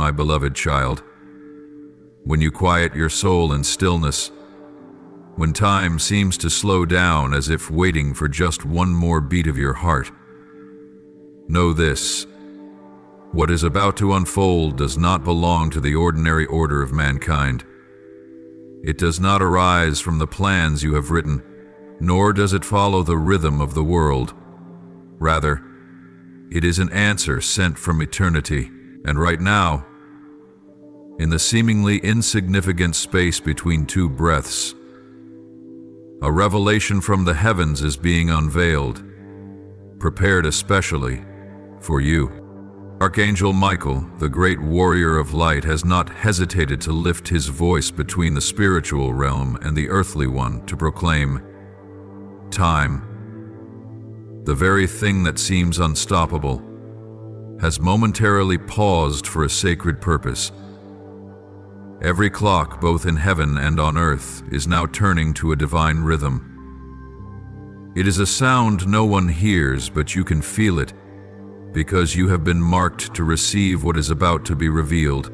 my beloved child. When you quiet your soul in stillness, when time seems to slow down as if waiting for just one more beat of your heart, know this: what is about to unfold does not belong to the ordinary order of mankind. It does not arise from the plans you have written, nor does it follow the rhythm of the world. Rather, it is an answer sent from eternity, and right now, in the seemingly insignificant space between two breaths, a revelation from the heavens is being unveiled, prepared especially for you. Archangel Michael, the great warrior of light, has not hesitated to lift his voice between the spiritual realm and the earthly one to proclaim, time, the very thing that seems unstoppable, has momentarily paused for a sacred purpose. Every clock, both in heaven and on earth, is now turning to a divine rhythm. It is a sound no one hears, but you can feel it, because you have been marked to receive what is about to be revealed.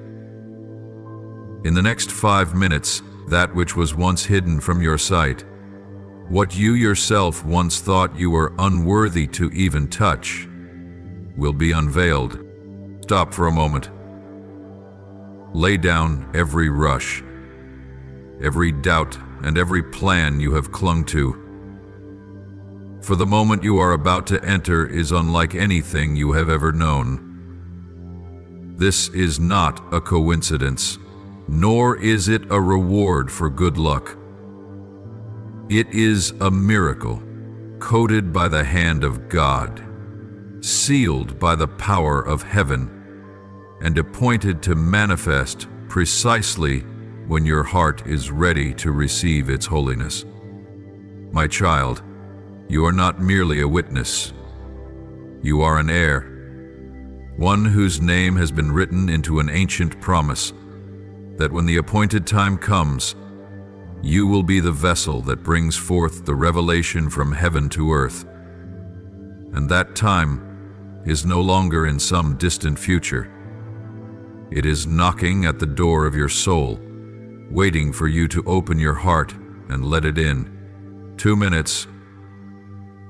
In the next 5 minutes, that which was once hidden from your sight, what you yourself once thought you were unworthy to even touch, will be unveiled. Stop for a moment. Lay down every rush, every doubt, and every plan you have clung to. For the moment you are about to enter is unlike anything you have ever known. This is not a coincidence, nor is it a reward for good luck. It is a miracle, coded by the hand of God, sealed by the power of heaven, and appointed to manifest precisely when your heart is ready to receive its holiness. My child, you are not merely a witness. You are an heir, one whose name has been written into an ancient promise that when the appointed time comes, you will be the vessel that brings forth the revelation from heaven to earth. And that time is no longer in some distant future. It is knocking at the door of your soul, waiting for you to open your heart and let it in. 2 minutes.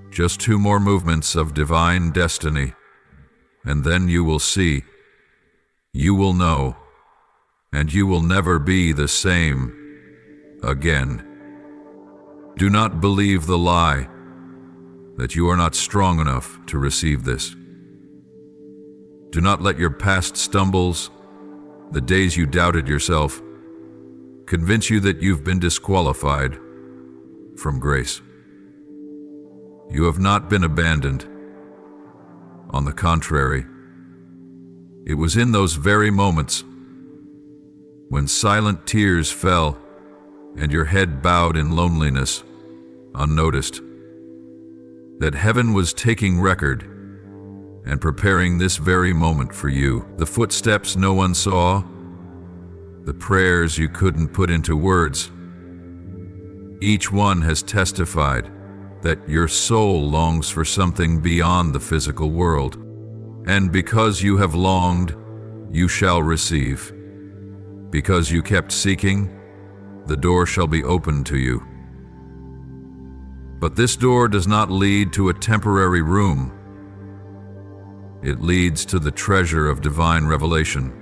Just 2 more movements of divine destiny, and then you will see, you will know, and you will never be the same again. Do not believe the lie that you are not strong enough to receive this. Do not let your past stumbles, the days you doubted yourself, convince you that you've been disqualified from grace. You have not been abandoned. On the contrary, it was in those very moments when silent tears fell and your head bowed in loneliness, unnoticed, that heaven was taking record and preparing this very moment for you. The footsteps no one saw, the prayers you couldn't put into words, each one has testified that your soul longs for something beyond the physical world. And because you have longed, you shall receive. Because you kept seeking, the door shall be opened to you. But this door does not lead to a temporary room. It leads to the treasure of divine revelation,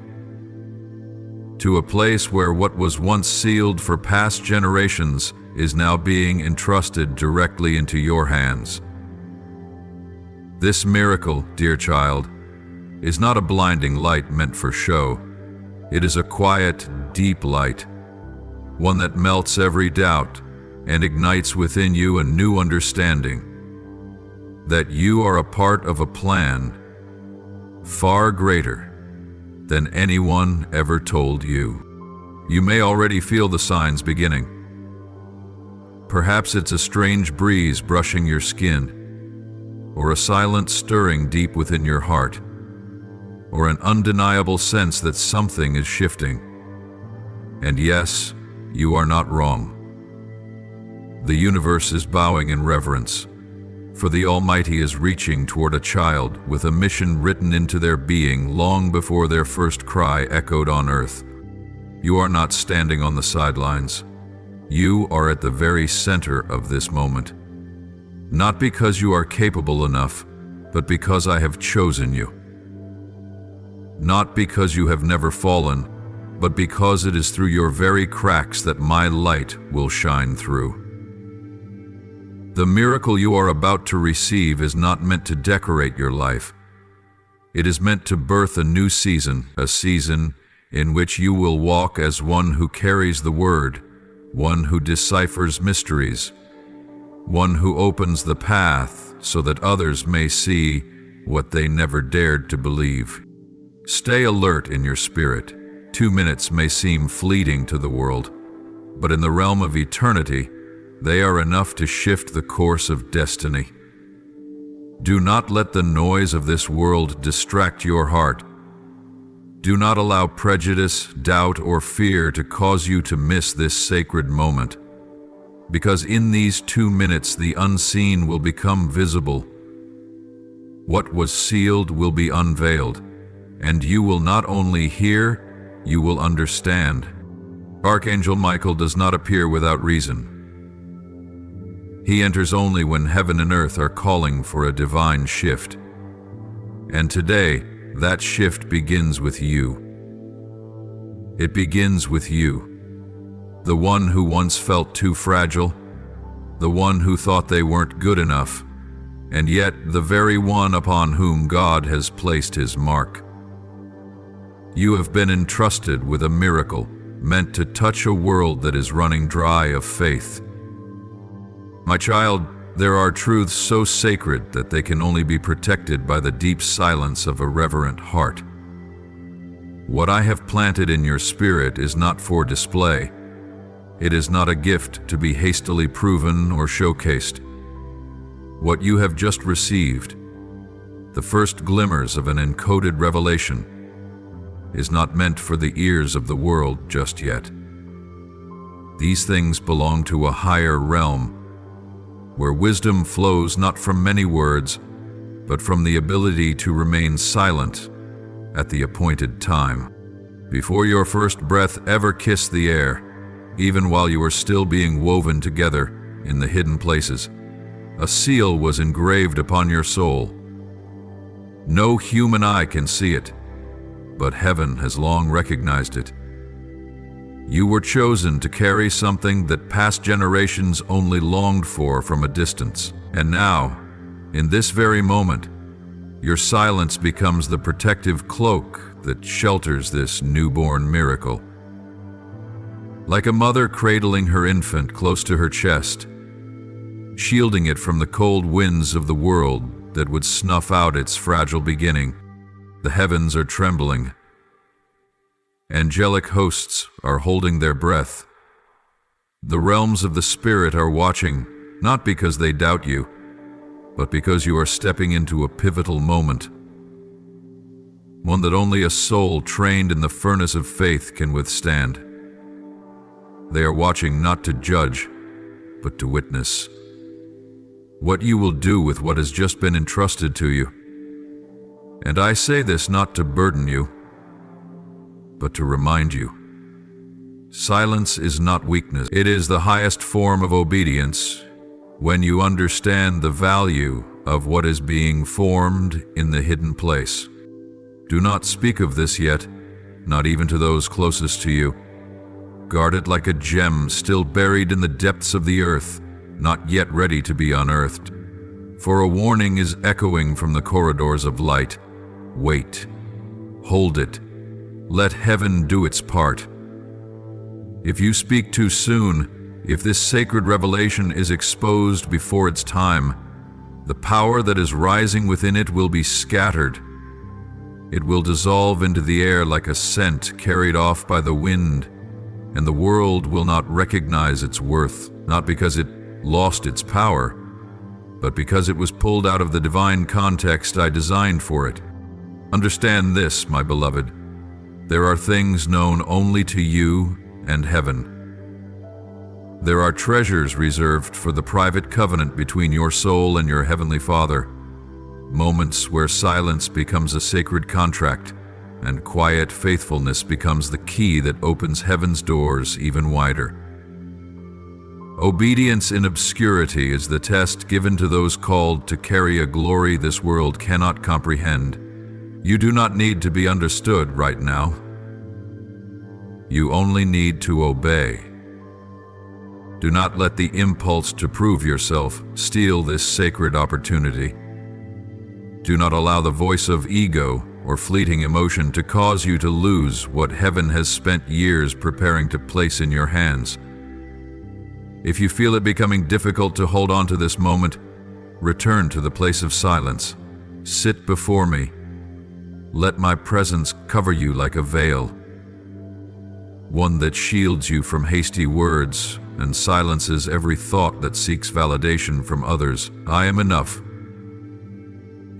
to a place where what was once sealed for past generations is now being entrusted directly into your hands. This miracle, dear child, is not a blinding light meant for show. It is a quiet, deep light, one that melts every doubt and ignites within you a new understanding that you are a part of a plan far greater than anyone ever told you. You may already feel the signs beginning. Perhaps it's a strange breeze brushing your skin, or a silent stirring deep within your heart, or an undeniable sense that something is shifting. And yes, you are not wrong. The universe is bowing in reverence, For the Almighty is reaching toward a child with a mission written into their being long before their first cry echoed on earth. You are not standing on the sidelines. You are at the very center of this moment. Not because you are capable enough, but because I have chosen you. Not because you have never fallen, but because it is through your very cracks that my light will shine through. The miracle you are about to receive is not meant to decorate your life. It is meant to birth a new season, a season in which you will walk as one who carries the word, one who deciphers mysteries, one who opens the path so that others may see what they never dared to believe. Stay alert in your spirit. 2 minutes may seem fleeting to the world, but in the realm of eternity, they are enough to shift the course of destiny. Do not let the noise of this world distract your heart. Do not allow prejudice, doubt, or fear to cause you to miss this sacred moment, because in these 2 minutes the unseen will become visible. What was sealed will be unveiled, and you will not only hear, you will understand. Archangel Michael does not appear without reason. He enters only when heaven and earth are calling for a divine shift. And today, that shift begins with you. It begins with you, the one who once felt too fragile, the one who thought they weren't good enough, and yet the very one upon whom God has placed his mark. You have been entrusted with a miracle meant to touch a world that is running dry of faith. My child, there are truths so sacred that they can only be protected by the deep silence of a reverent heart. What I have planted in your spirit is not for display. It is not a gift to be hastily proven or showcased. What you have just received, the first glimmers of an encoded revelation, is not meant for the ears of the world just yet. These things belong to a higher realm, where wisdom flows not from many words, but from the ability to remain silent at the appointed time. Before your first breath ever kissed the air, even while you were still being woven together in the hidden places, a seal was engraved upon your soul. No human eye can see it, but heaven has long recognized it. You were chosen to carry something that past generations only longed for from a distance. And now, in this very moment, your silence becomes the protective cloak that shelters this newborn miracle. Like a mother cradling her infant close to her chest, shielding it from the cold winds of the world that would snuff out its fragile beginning, the heavens are trembling. Angelic hosts are holding their breath. The realms of the Spirit are watching, not because they doubt you, but because you are stepping into a pivotal moment, one that only a soul trained in the furnace of faith can withstand. They are watching not to judge, but to witness. What you will do with what has just been entrusted to you. And I say this not to burden you, but to remind you. Silence is not weakness. It is the highest form of obedience when you understand the value of what is being formed in the hidden place. Do not speak of this yet, not even to those closest to you. Guard it like a gem still buried in the depths of the earth, not yet ready to be unearthed. For a warning is echoing from the corridors of light. Wait. Hold it. Let heaven do its part. If you speak too soon, if this sacred revelation is exposed before its time, the power that is rising within it will be scattered. It will dissolve into the air like a scent carried off by the wind, and the world will not recognize its worth, not because it lost its power, but because it was pulled out of the divine context I designed for it. Understand this, my beloved. There are things known only to you and heaven. There are treasures reserved for the private covenant between your soul and your Heavenly Father, moments where silence becomes a sacred contract and quiet faithfulness becomes the key that opens heaven's doors even wider. Obedience in obscurity is the test given to those called to carry a glory this world cannot comprehend. You do not need to be understood right now. You only need to obey. Do not let the impulse to prove yourself steal this sacred opportunity. Do not allow the voice of ego or fleeting emotion to cause you to lose what heaven has spent years preparing to place in your hands. If you feel it becoming difficult to hold on to this moment, return to the place of silence. Sit before me. Let my presence cover you like a veil, one that shields you from hasty words and silences every thought that seeks validation from others. I am enough.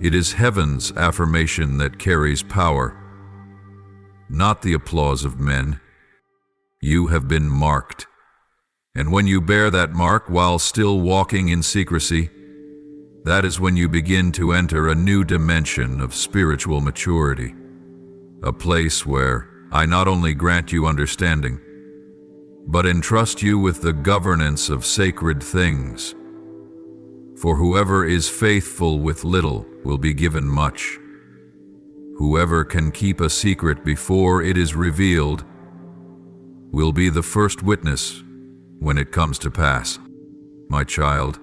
It is heaven's affirmation that carries power, not the applause of men. You have been marked. And when you bear that mark while still walking in secrecy, that is when you begin to enter a new dimension of spiritual maturity, a place where I not only grant you understanding, but entrust you with the governance of sacred things. For whoever is faithful with little will be given much. Whoever can keep a secret before it is revealed will be the first witness when it comes to pass. My child,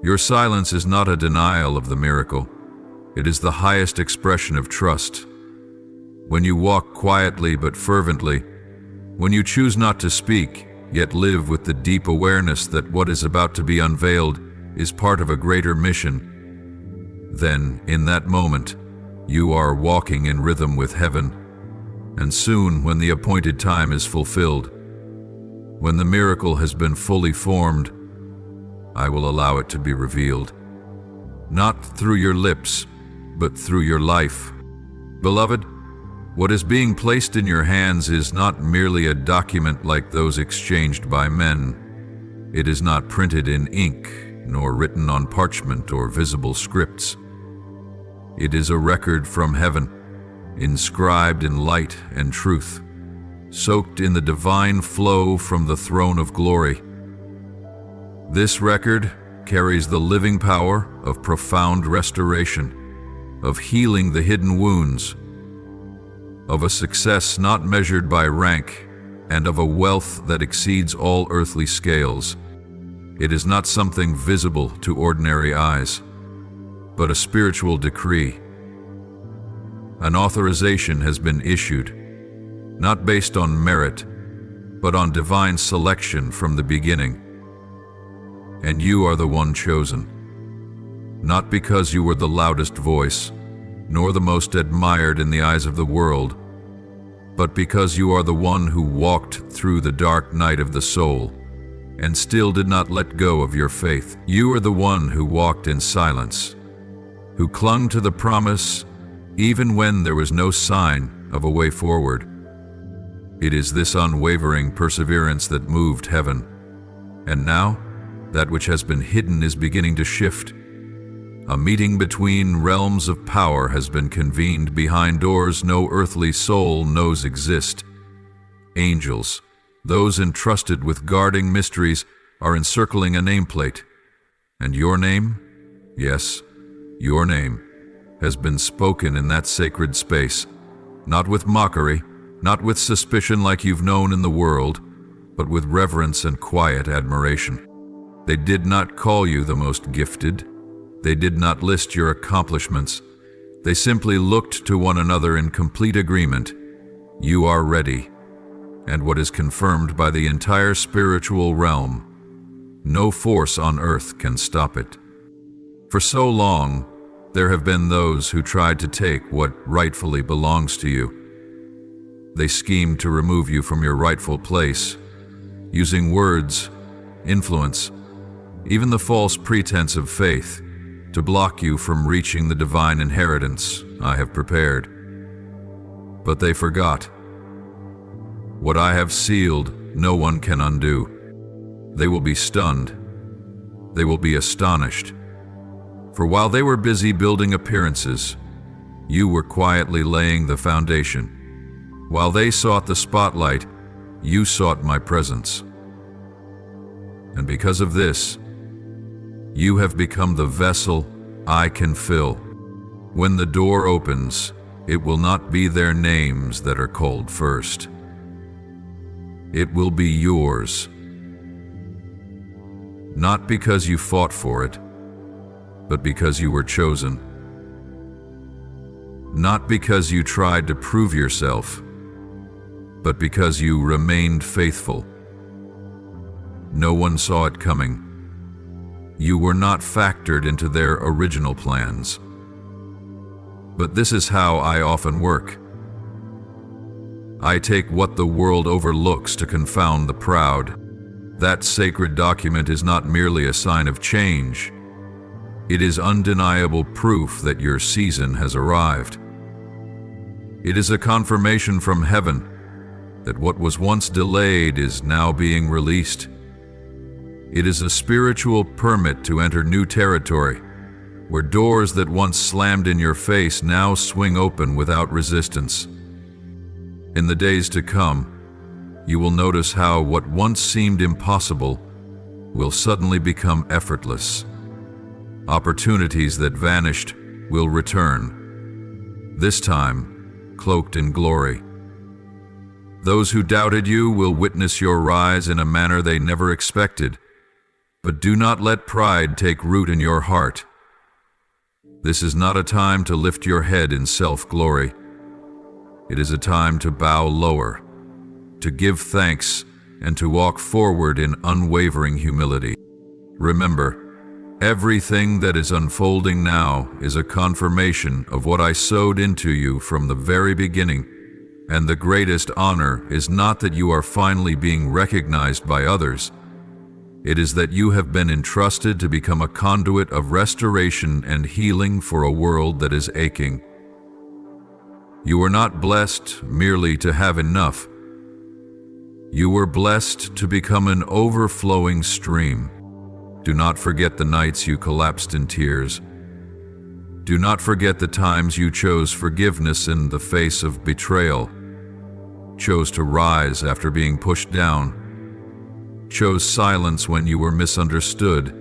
your silence is not a denial of the miracle. It is the highest expression of trust. When you walk quietly but fervently, when you choose not to speak, yet live with the deep awareness that what is about to be unveiled is part of a greater mission, then, in that moment, you are walking in rhythm with heaven. And soon, when the appointed time is fulfilled, when the miracle has been fully formed, I will allow it to be revealed. Not through your lips, but through your life. Beloved, what is being placed in your hands is not merely a document like those exchanged by men. It is not printed in ink, nor written on parchment or visible scripts. It is a record from heaven, inscribed in light and truth, soaked in the divine flow from the throne of glory. This record carries the living power of profound restoration, of healing the hidden wounds, of a success not measured by rank, and of a wealth that exceeds all earthly scales. It is not something visible to ordinary eyes, but a spiritual decree. An authorization has been issued, not based on merit, but on divine selection from the beginning. And you are the one chosen, not because you were the loudest voice, nor the most admired in the eyes of the world, but because you are the one who walked through the dark night of the soul and still did not let go of your faith. You are the one who walked in silence, who clung to the promise even when there was no sign of a way forward. It is this unwavering perseverance that moved heaven. And now, that which has been hidden is beginning to shift. A meeting between realms of power has been convened behind doors no earthly soul knows exist. Angels, those entrusted with guarding mysteries, are encircling a nameplate. And your name, yes, your name, has been spoken in that sacred space, not with mockery, not with suspicion like you've known in the world, but with reverence and quiet admiration. They did not call you the most gifted. They did not list your accomplishments. They simply looked to one another in complete agreement. You are ready, and what is confirmed by the entire spiritual realm, no force on earth can stop it. For so long, there have been those who tried to take what rightfully belongs to you. They schemed to remove you from your rightful place, using words, influence, even the false pretense of faith, to block you from reaching the divine inheritance I have prepared. But they forgot. What I have sealed, no one can undo. They will be stunned. They will be astonished. For while they were busy building appearances, you were quietly laying the foundation. While they sought the spotlight, you sought my presence. And because of this, you have become the vessel I can fill. When the door opens, it will not be their names that are called first. It will be yours. Not because you fought for it, but because you were chosen. Not because you tried to prove yourself, but because you remained faithful. No one saw it coming. You were not factored into their original plans. But this is how I often work. I take what the world overlooks to confound the proud. That sacred document is not merely a sign of change. It is undeniable proof that your season has arrived. It is a confirmation from heaven that what was once delayed is now being released. It is a spiritual permit to enter new territory, where doors that once slammed in your face now swing open without resistance. In the days to come, you will notice how what once seemed impossible will suddenly become effortless. Opportunities that vanished will return, this time cloaked in glory. Those who doubted you will witness your rise in a manner they never expected. But do not let pride take root in your heart. This is not a time to lift your head in self-glory. It is a time to bow lower, to give thanks, and to walk forward in unwavering humility. Remember, everything that is unfolding now is a confirmation of what I sowed into you from the very beginning, and the greatest honor is not that you are finally being recognized by others. It is that you have been entrusted to become a conduit of restoration and healing for a world that is aching. You were not blessed merely to have enough. You were blessed to become an overflowing stream. Do not forget the nights you collapsed in tears. Do not forget the times you chose forgiveness in the face of betrayal, chose to rise after being pushed down, chose silence when you were misunderstood.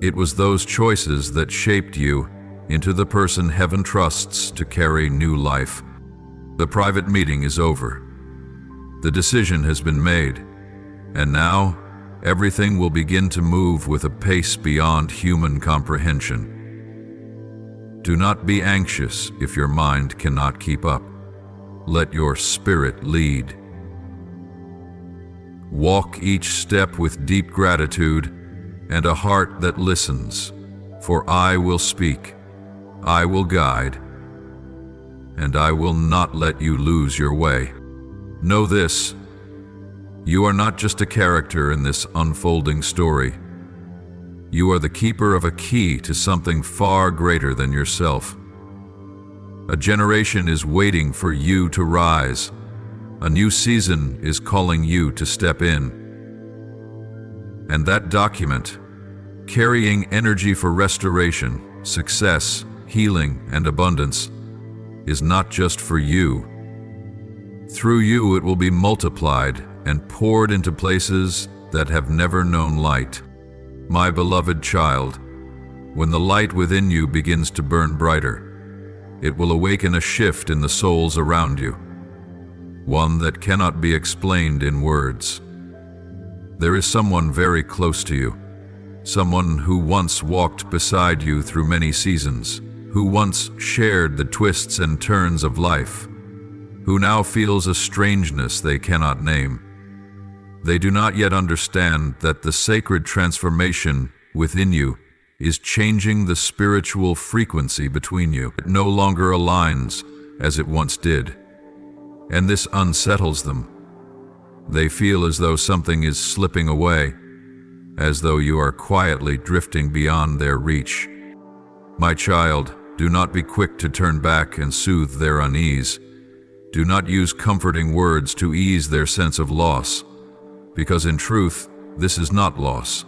It was those choices that shaped you into the person heaven trusts to carry new life. The private meeting is over. The decision has been made, and now everything will begin to move with a pace beyond human comprehension. Do not be anxious if your mind cannot keep up. Let your spirit lead. Walk each step with deep gratitude and a heart that listens, for I will speak, I will guide, and I will not let you lose your way. Know this, you are not just a character in this unfolding story. You are the keeper of a key to something far greater than yourself. A generation is waiting for you to rise. A new season is calling you to step in. And that document, carrying energy for restoration, success, healing, and abundance, is not just for you. Through you it will be multiplied and poured into places that have never known light. My beloved child, when the light within you begins to burn brighter, it will awaken a shift in the souls around you, one that cannot be explained in words. There is someone very close to you, someone who once walked beside you through many seasons, who once shared the twists and turns of life, who now feels a strangeness they cannot name. They do not yet understand that the sacred transformation within you is changing the spiritual frequency between you. It no longer aligns as it once did, and this unsettles them. They feel as though something is slipping away, as though you are quietly drifting beyond their reach. My child, do not be quick to turn back and soothe their unease. Do not use comforting words to ease their sense of loss, because in truth, This is not loss.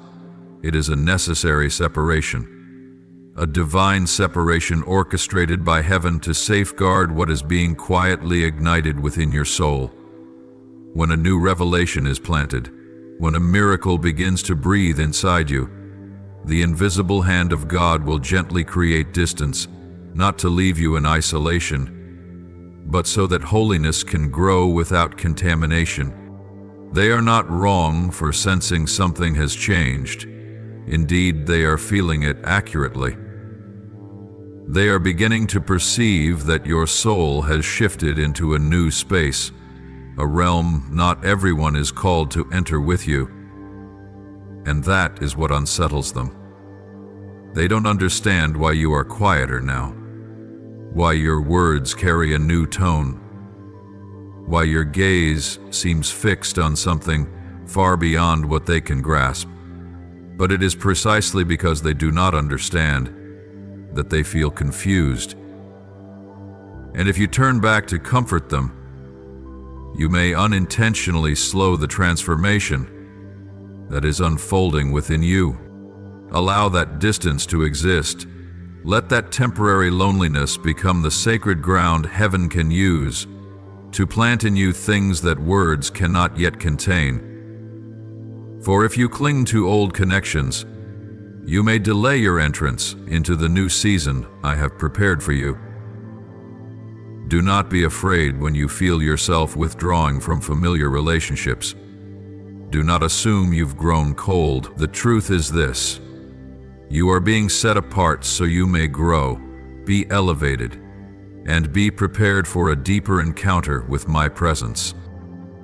It is a necessary separation. A divine separation orchestrated by heaven to safeguard what is being quietly ignited within your soul. When a new revelation is planted, when a miracle begins to breathe inside you, the invisible hand of God will gently create distance, not to leave you in isolation, but so that holiness can grow without contamination. They are not wrong for sensing something has changed. Indeed, they are feeling it accurately. They are beginning to perceive that your soul has shifted into a new space, a realm not everyone is called to enter with you. And that is what unsettles them. They don't understand why you are quieter now, why your words carry a new tone, why your gaze seems fixed on something far beyond what they can grasp. But it is precisely because they do not understand that they feel confused. And if you turn back to comfort them, you may unintentionally slow the transformation that is unfolding within you. Allow that distance to exist. Let that temporary loneliness become the sacred ground heaven can use to plant in you things that words cannot yet contain. For if you cling to old connections, you may delay your entrance into the new season I have prepared for you. Do not be afraid when you feel yourself withdrawing from familiar relationships. Do not assume you've grown cold. The truth is this: you are being set apart so you may grow, be elevated, and be prepared for a deeper encounter with my presence.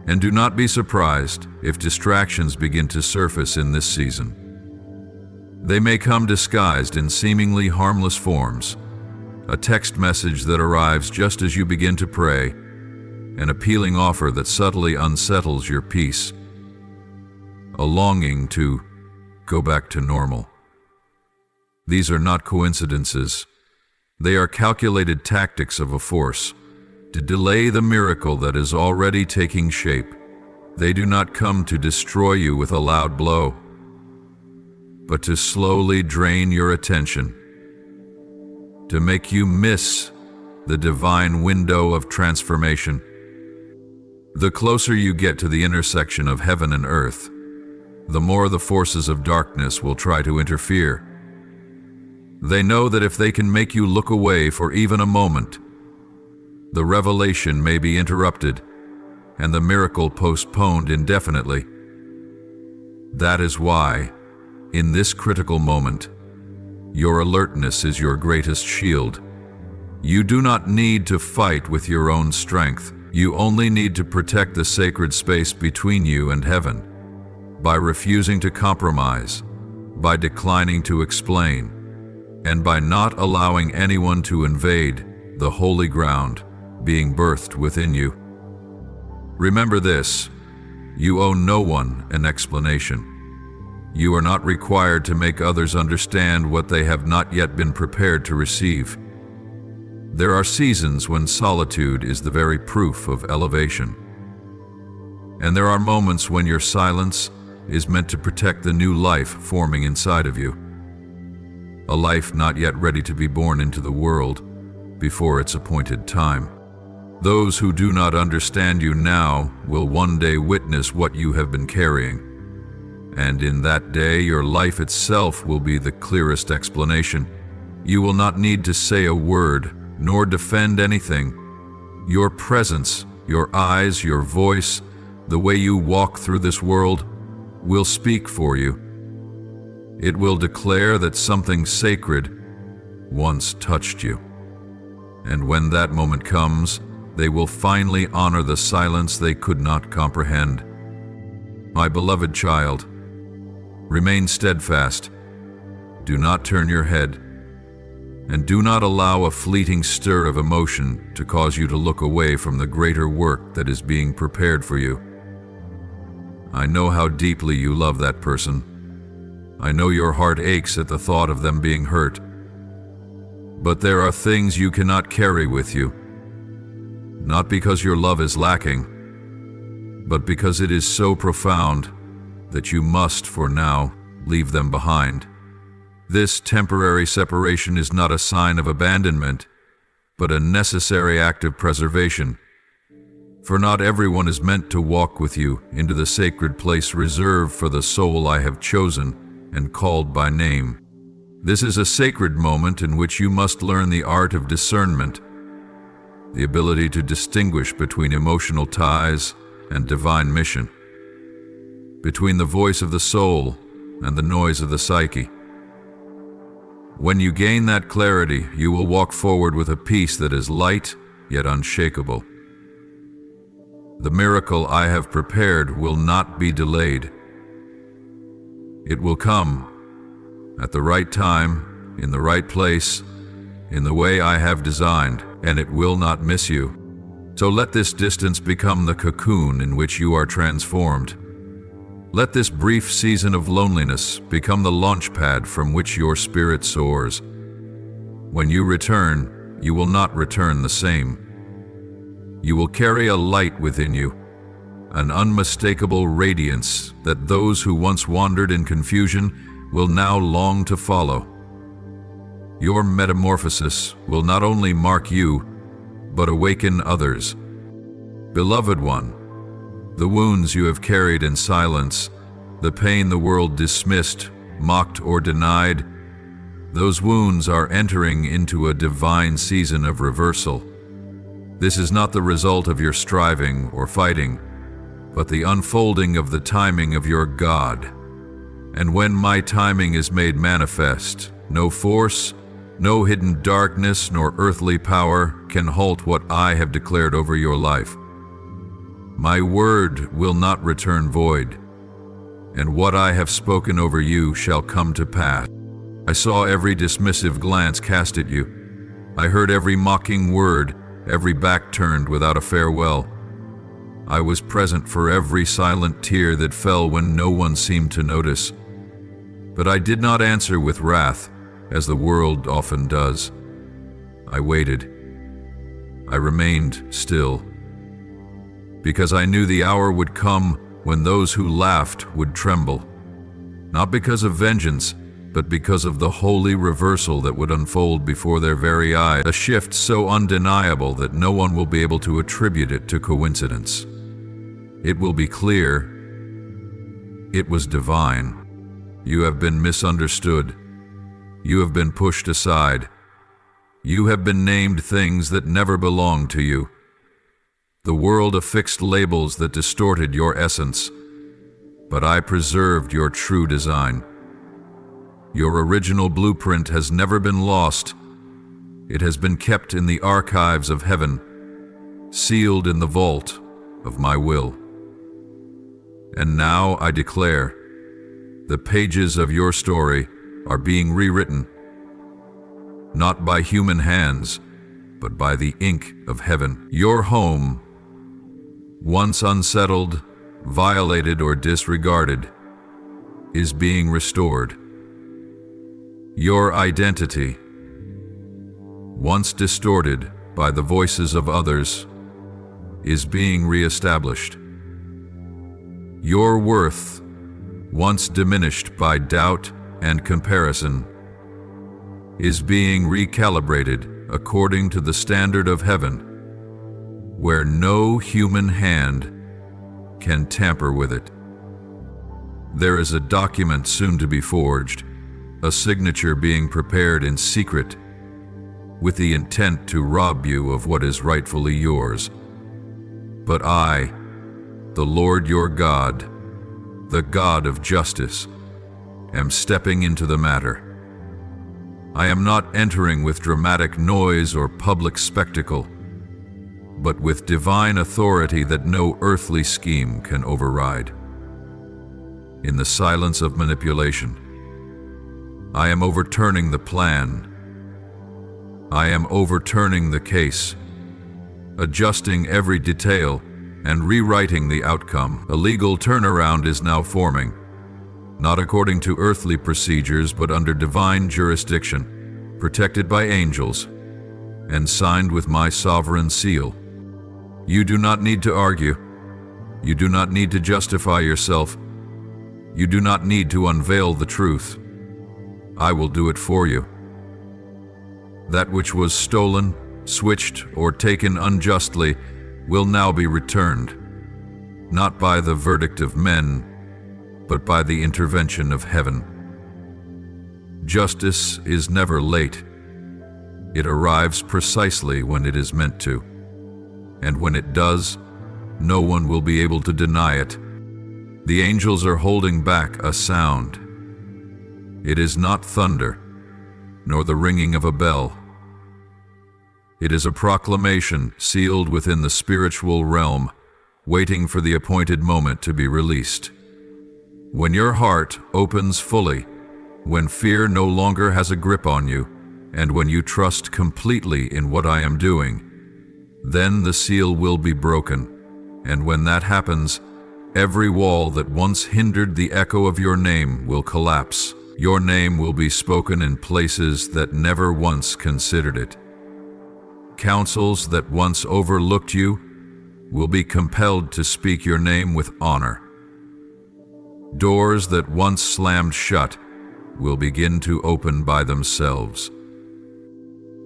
And do not be surprised if distractions begin to surface in this season. They may come disguised in seemingly harmless forms: a text message that arrives just as you begin to pray, an appealing offer that subtly unsettles your peace, a longing to go back to normal. These are not coincidences. They are calculated tactics of a force to delay the miracle that is already taking shape. They do not come to destroy you with a loud blow, but to slowly drain your attention, to make you miss the divine window of transformation. The closer you get to the intersection of heaven and earth, the more the forces of darkness will try to interfere. They know that if they can make you look away for even a moment, the revelation may be interrupted and the miracle postponed indefinitely. That is why, in this critical moment, your alertness is your greatest shield. You do not need to fight with your own strength. You only need to protect the sacred space between you and heaven by refusing to compromise, by declining to explain, and by not allowing anyone to invade the holy ground being birthed within you. Remember this: you owe no one an explanation. You are not required to make others understand what they have not yet been prepared to receive. There are seasons when solitude is the very proof of elevation. And there are moments when your silence is meant to protect the new life forming inside of you. A life not yet ready to be born into the world before its appointed time. Those who do not understand you now will one day witness what you have been carrying. And in that day, your life itself will be the clearest explanation. You will not need to say a word, nor defend anything. Your presence, your eyes, your voice, the way you walk through this world, will speak for you. It will declare that something sacred once touched you. And when that moment comes, they will finally honor the silence they could not comprehend. My beloved child, remain steadfast. Do not turn your head, and do not allow a fleeting stir of emotion to cause you to look away from the greater work that is being prepared for you. I know how deeply you love that person. I know your heart aches at the thought of them being hurt. But there are things you cannot carry with you, not because your love is lacking, but because it is so profound that you must, for now, leave them behind. This temporary separation is not a sign of abandonment, but a necessary act of preservation. For not everyone is meant to walk with you into the sacred place reserved for the soul I have chosen and called by name. This is a sacred moment in which you must learn the art of discernment, the ability to distinguish between emotional ties and divine mission, between the voice of the soul and the noise of the psyche. When you gain that clarity, you will walk forward with a peace that is light yet unshakable. The miracle I have prepared will not be delayed. It will come at the right time, in the right place, in the way I have designed, and it will not miss you. So let this distance become the cocoon in which you are transformed. Let this brief season of loneliness become the launch pad from which your spirit soars. When you return, you will not return the same. You will carry a light within you, an unmistakable radiance that those who once wandered in confusion will now long to follow. Your metamorphosis will not only mark you, but awaken others. Beloved one, the wounds you have carried in silence, the pain the world dismissed, mocked, or denied, those wounds are entering into a divine season of reversal. This is not the result of your striving or fighting, but the unfolding of the timing of your God. And when my timing is made manifest, no force, no hidden darkness, nor earthly power can halt what I have declared over your life. My word will not return void, and what I have spoken over you shall come to pass. I saw every dismissive glance cast at you. I heard every mocking word, every back turned without a farewell. I was present for every silent tear that fell when no one seemed to notice. But I did not answer with wrath, as the world often does. I waited. I remained still, because I knew the hour would come when those who laughed would tremble, not because of vengeance, but because of the holy reversal that would unfold before their very eyes, a shift so undeniable that no one will be able to attribute it to coincidence. It will be clear. It was divine. You have been misunderstood. You have been pushed aside. You have been named things that never belonged to you. The world affixed labels that distorted your essence, but I preserved your true design. Your original blueprint has never been lost. It has been kept in the archives of heaven, sealed in the vault of my will. And now I declare, the pages of your story are being rewritten, not by human hands, but by the ink of heaven. Your home, once unsettled, violated, or disregarded, is being restored. Your identity, once distorted by the voices of others, is being reestablished. Your worth, once diminished by doubt and comparison, is being recalibrated according to the standard of heaven, where no human hand can tamper with it. There is a document soon to be forged, a signature being prepared in secret, with the intent to rob you of what is rightfully yours. But I, the Lord your God, the God of justice, am stepping into the matter. I am not entering with dramatic noise or public spectacle, but with divine authority that no earthly scheme can override. In the silence of manipulation, I am overturning the plan. I am overturning the case, adjusting every detail and rewriting the outcome. A legal turnaround is now forming, not according to earthly procedures, but under divine jurisdiction, protected by angels, and signed with my sovereign seal. You do not need to argue. You do not need to justify yourself. You do not need to unveil the truth. I will do it for you. That which was stolen, switched, or taken unjustly will now be returned, not by the verdict of men, but by the intervention of heaven. Justice is never late. It arrives precisely when it is meant to. And when it does, no one will be able to deny it. The angels are holding back a sound. It is not thunder, nor the ringing of a bell. It is a proclamation sealed within the spiritual realm, waiting for the appointed moment to be released. When your heart opens fully, when fear no longer has a grip on you, and when you trust completely in what I am doing, then the seal will be broken. And when that happens, every wall that once hindered the echo of your name will collapse. Your name will be spoken in places that never once considered it. Councils that once overlooked you will be compelled to speak your name with honor. Doors that once slammed shut will begin to open by themselves.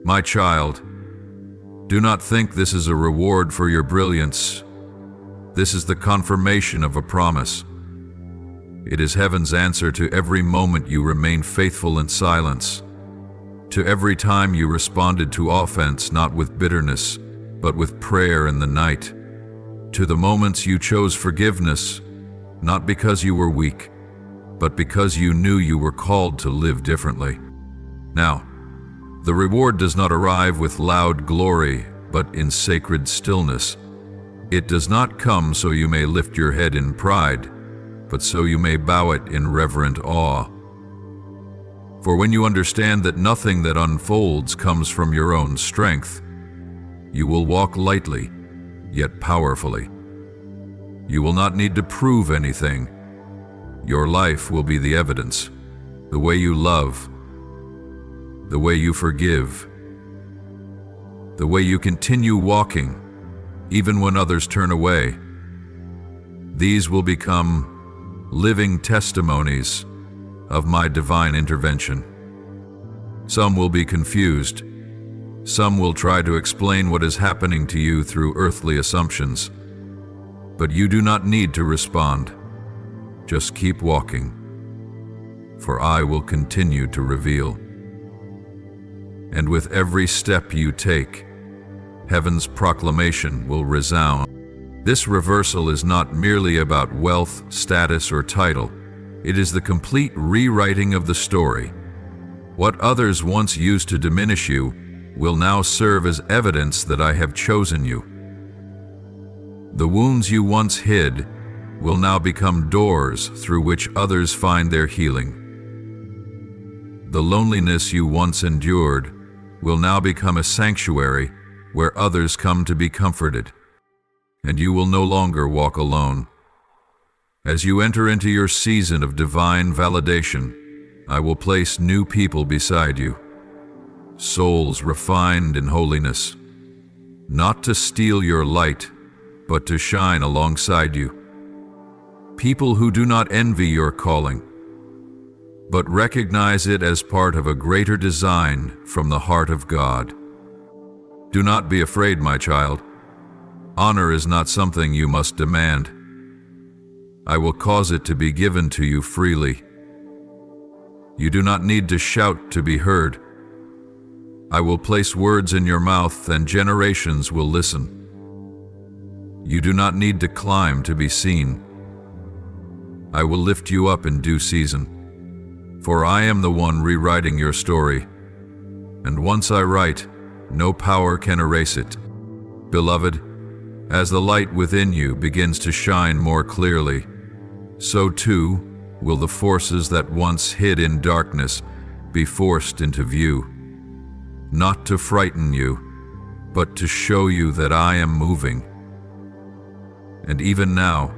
My child, do not think this is a reward for your brilliance. This is the confirmation of a promise. It is heaven's answer to every moment you remain faithful in silence, to every time you responded to offense not with bitterness, but with prayer in the night, to the moments you chose forgiveness, not because you were weak, but because you knew you were called to live differently. Now, the reward does not arrive with loud glory, but in sacred stillness. It does not come so you may lift your head in pride, but so you may bow it in reverent awe. For when you understand that nothing that unfolds comes from your own strength, you will walk lightly, yet powerfully. You will not need to prove anything. Your life will be the evidence, the way you love, the way you forgive, the way you continue walking, even when others turn away. These will become living testimonies of my divine intervention. Some will be confused. Some will try to explain what is happening to you through earthly assumptions. But you do not need to respond. Just keep walking, for I will continue to reveal. And with every step you take, heaven's proclamation will resound. This reversal is not merely about wealth, status, or title. It is the complete rewriting of the story. What others once used to diminish you will now serve as evidence that I have chosen you. The wounds you once hid will now become doors through which others find their healing. The loneliness you once endured will now become a sanctuary where others come to be comforted, and you will no longer walk alone. As you enter into your season of divine validation, I will place new people beside you, souls refined in holiness, not to steal your light, but to shine alongside you. People who do not envy your calling, but recognize it as part of a greater design from the heart of God. Do not be afraid, my child. Honor is not something you must demand. I will cause it to be given to you freely. You do not need to shout to be heard. I will place words in your mouth and generations will listen. You do not need to climb to be seen. I will lift you up in due season, for I am the one rewriting your story, and once I write, no power can erase it. Beloved, as the light within you begins to shine more clearly, so too will the forces that once hid in darkness be forced into view, not to frighten you, but to show you that I am moving. And even now,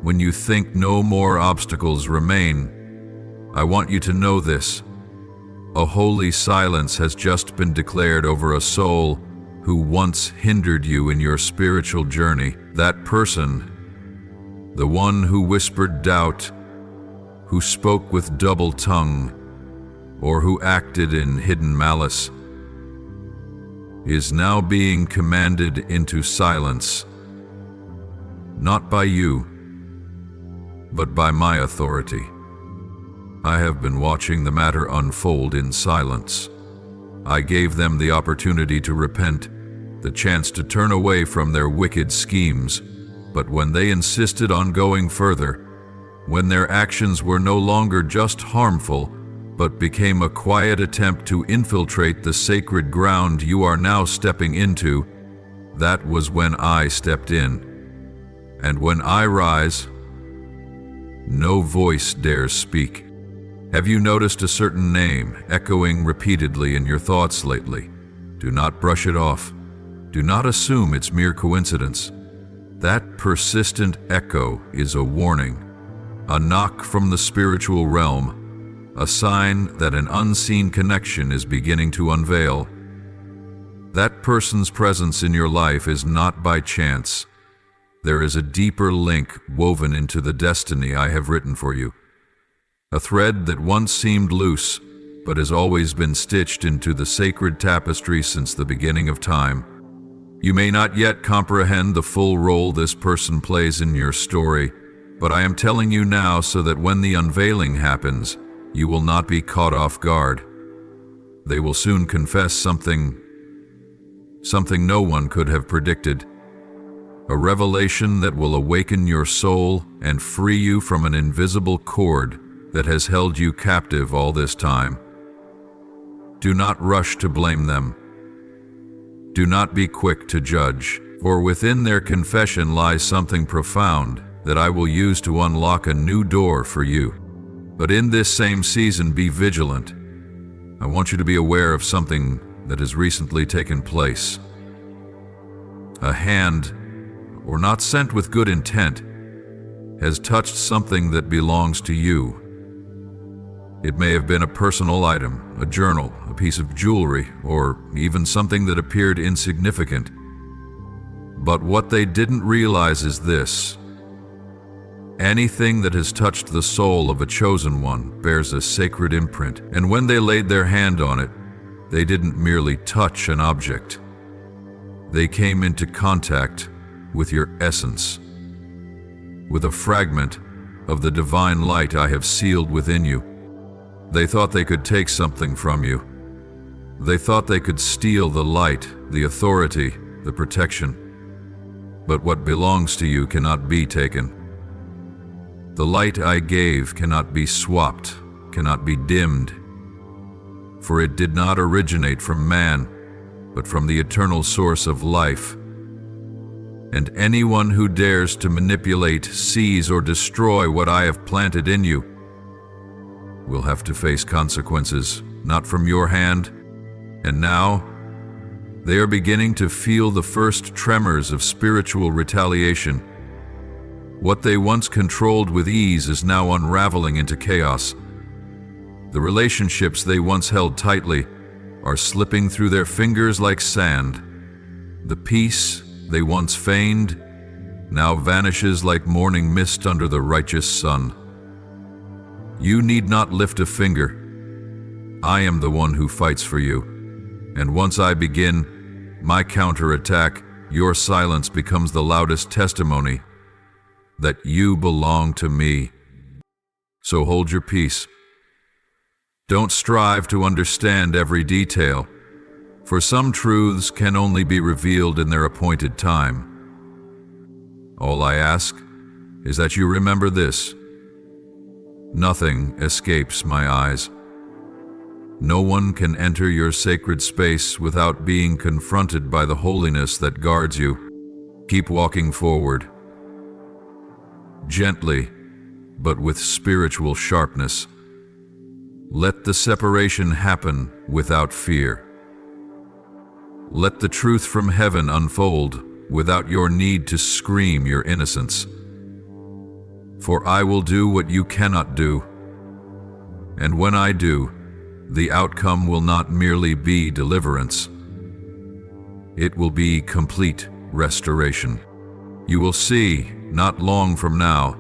when you think no more obstacles remain, I want you to know this. A holy silence has just been declared over a soul who once hindered you in your spiritual journey. That person, the one who whispered doubt, who spoke with double tongue, or who acted in hidden malice, is now being commanded into silence, not by you, but by my authority. I have been watching the matter unfold in silence. I gave them the opportunity to repent, the chance to turn away from their wicked schemes, but when they insisted on going further, when their actions were no longer just harmful, but became a quiet attempt to infiltrate the sacred ground you are now stepping into, that was when I stepped in. And when I rise, no voice dares speak. Have you noticed a certain name echoing repeatedly in your thoughts lately? Do not brush it off. Do not assume it's mere coincidence. That persistent echo is a warning, a knock from the spiritual realm, a sign that an unseen connection is beginning to unveil. That person's presence in your life is not by chance. There is a deeper link woven into the destiny I have written for you. A thread that once seemed loose, but has always been stitched into the sacred tapestry since the beginning of time. You may not yet comprehend the full role this person plays in your story, but I am telling you now so that when the unveiling happens, you will not be caught off guard. They will soon confess something no one could have predicted. A revelation that will awaken your soul and free you from an invisible cord that has held you captive all this time. Do not rush to blame them. Do not be quick to judge, for within their confession lies something profound that I will use to unlock a new door for you. But in this same season, be vigilant. I want you to be aware of something that has recently taken place. A hand, or not sent with good intent, has touched something that belongs to you. It may have been a personal item, a journal, a piece of jewelry, or even something that appeared insignificant. But what they didn't realize is this: anything that has touched the soul of a chosen one bears a sacred imprint, and when they laid their hand on it, they didn't merely touch an object. They came into contact with your essence, with a fragment of the divine light I have sealed within you. They thought they could take something from you. They thought they could steal the light, the authority, the protection. But what belongs to you cannot be taken. The light I gave cannot be swapped, cannot be dimmed, for it did not originate from man, but from the eternal source of life. And anyone who dares to manipulate, seize, or destroy what I have planted in you will have to face consequences, not from your hand. And now, they are beginning to feel the first tremors of spiritual retaliation. What they once controlled with ease is now unraveling into chaos. The relationships they once held tightly are slipping through their fingers like sand. The peace they once feigned now vanishes like morning mist under the righteous sun. You need not lift a finger. I am the one who fights for you. And once I begin my counterattack, your silence becomes the loudest testimony that you belong to me. So hold your peace. Don't strive to understand every detail, for some truths can only be revealed in their appointed time. All I ask is that you remember this: nothing escapes my eyes. No one can enter your sacred space without being confronted by the holiness that guards you. Keep walking forward, gently, but with spiritual sharpness. Let the separation happen without fear. Let the truth from heaven unfold without your need to scream your innocence. For I will do what you cannot do. And when I do, the outcome will not merely be deliverance. It will be complete restoration. You will see, not long from now,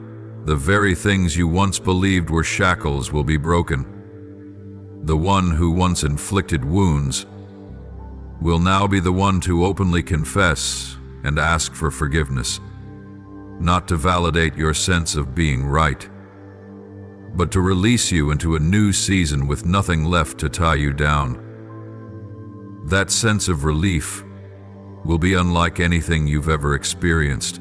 The very things you once believed were shackles will be broken. The one who once inflicted wounds will now be the one to openly confess and ask for forgiveness, not to validate your sense of being right, but to release you into a new season with nothing left to tie you down. That sense of relief will be unlike anything you've ever experienced.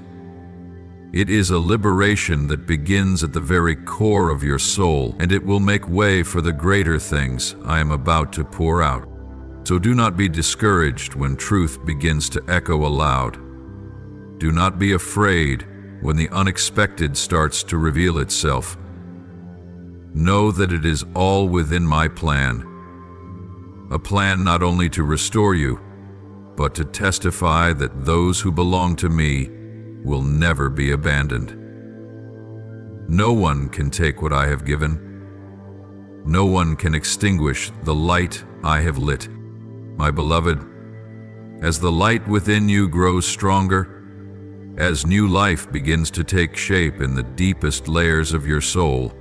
It is a liberation that begins at the very core of your soul, and it will make way for the greater things I am about to pour out. So do not be discouraged when truth begins to echo aloud. Do not be afraid when the unexpected starts to reveal itself. Know that it is all within my plan. A plan not only to restore you, but to testify that those who belong to me will never be abandoned. No one can take what I have given. No one can extinguish the light I have lit. My beloved, as the light within you grows stronger, as new life begins to take shape in the deepest layers of your soul,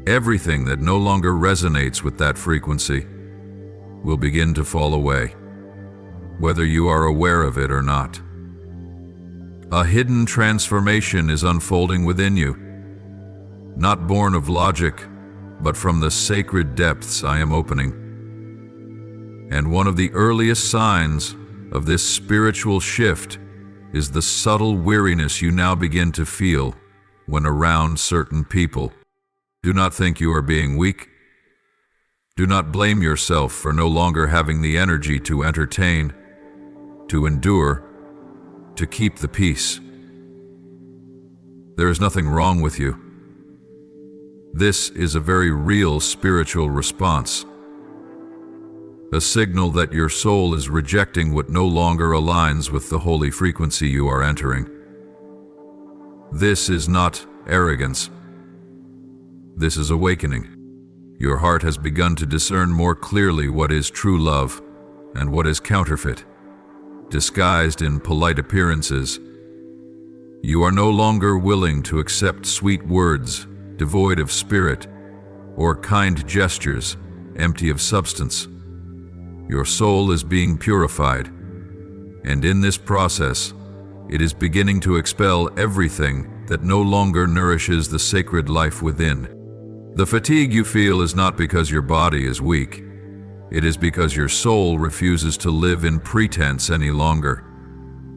everything that no longer resonates with that frequency will begin to fall away, whether you are aware of it or not. A hidden transformation is unfolding within you, not born of logic, but from the sacred depths I am opening. And one of the earliest signs of this spiritual shift is the subtle weariness you now begin to feel when around certain people. Do not think you are being weak. Do not blame yourself for no longer having the energy to entertain, to endure, to keep the peace. There is nothing wrong with you. This is a very real spiritual response, a signal that your soul is rejecting what no longer aligns with the holy frequency you are entering. This is not arrogance. This is awakening. Your heart has begun to discern more clearly what is true love and what is counterfeit, disguised in polite appearances. You are no longer willing to accept sweet words devoid of spirit or kind gestures empty of substance. Your soul is being purified, and in this process, it is beginning to expel everything that no longer nourishes the sacred life within. The fatigue you feel is not because your body is weak. It is because your soul refuses to live in pretense any longer.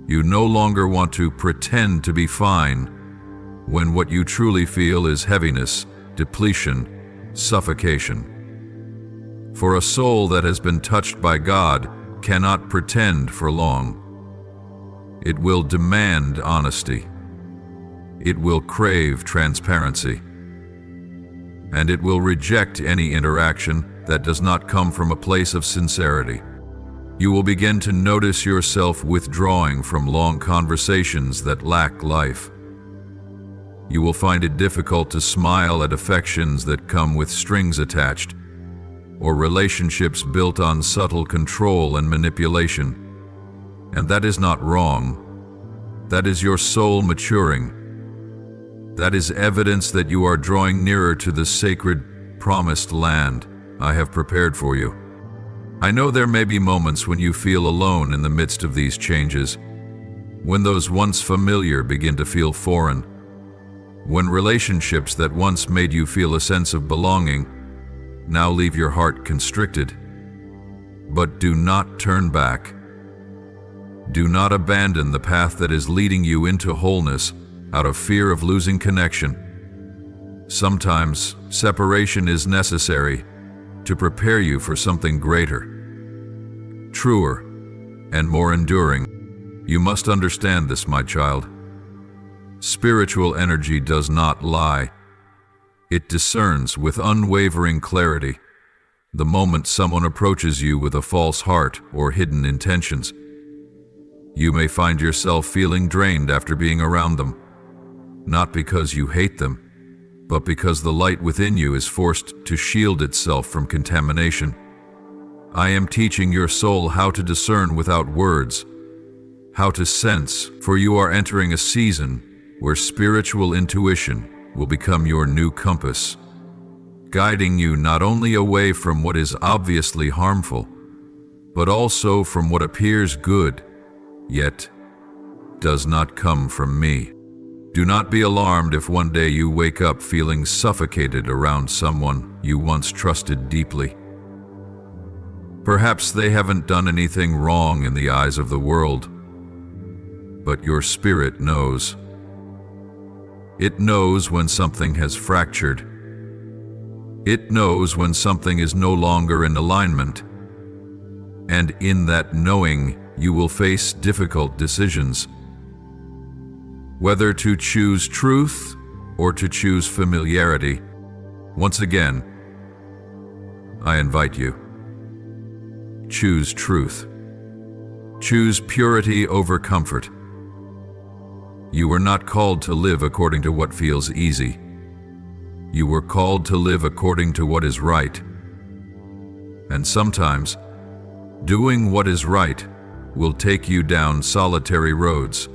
You no longer want to pretend to be fine when what you truly feel is heaviness, depletion, suffocation. For a soul that has been touched by God cannot pretend for long. It will demand honesty. It will crave transparency. And it will reject any interaction that does not come from a place of sincerity. You will begin to notice yourself withdrawing from long conversations that lack life. You will find it difficult to smile at affections that come with strings attached, or relationships built on subtle control and manipulation. And that is not wrong. That is your soul maturing. That is evidence that you are drawing nearer to the sacred, promised land I have prepared for you. I know there may be moments when you feel alone in the midst of these changes, when those once familiar begin to feel foreign, when relationships that once made you feel a sense of belonging now leave your heart constricted. But do not turn back. Do not abandon the path that is leading you into wholeness out of fear of losing connection. Sometimes separation is necessary to prepare you for something greater, truer, and more enduring. You must understand this, my child. Spiritual energy does not lie. It discerns with unwavering clarity the moment someone approaches you with a false heart or hidden intentions. You may find yourself feeling drained after being around them, not because you hate them, but because the light within you is forced to shield itself from contamination. I am teaching your soul how to discern without words, how to sense, for you are entering a season where spiritual intuition will become your new compass, guiding you not only away from what is obviously harmful, but also from what appears good, yet does not come from me. Do not be alarmed if one day you wake up feeling suffocated around someone you once trusted deeply. Perhaps they haven't done anything wrong in the eyes of the world, but your spirit knows. It knows when something has fractured. It knows when something is no longer in alignment. And in that knowing, you will face difficult decisions. Whether to choose truth or to choose familiarity. Once again, I invite you. Choose truth. Choose purity over comfort. You were not called to live according to what feels easy. You were called to live according to what is right. And sometimes, doing what is right will take you down solitary roads.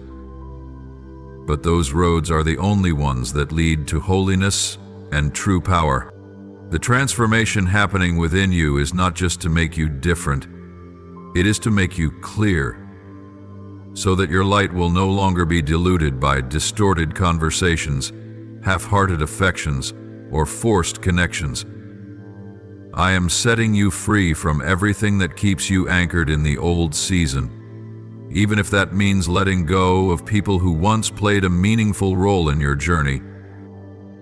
But those roads are the only ones that lead to holiness and true power. The transformation happening within you is not just to make you different, it is to make you clear, so that your light will no longer be diluted by distorted conversations, half-hearted affections, or forced connections. I am setting you free from everything that keeps you anchored in the old season, even if that means letting go of people who once played a meaningful role in your journey.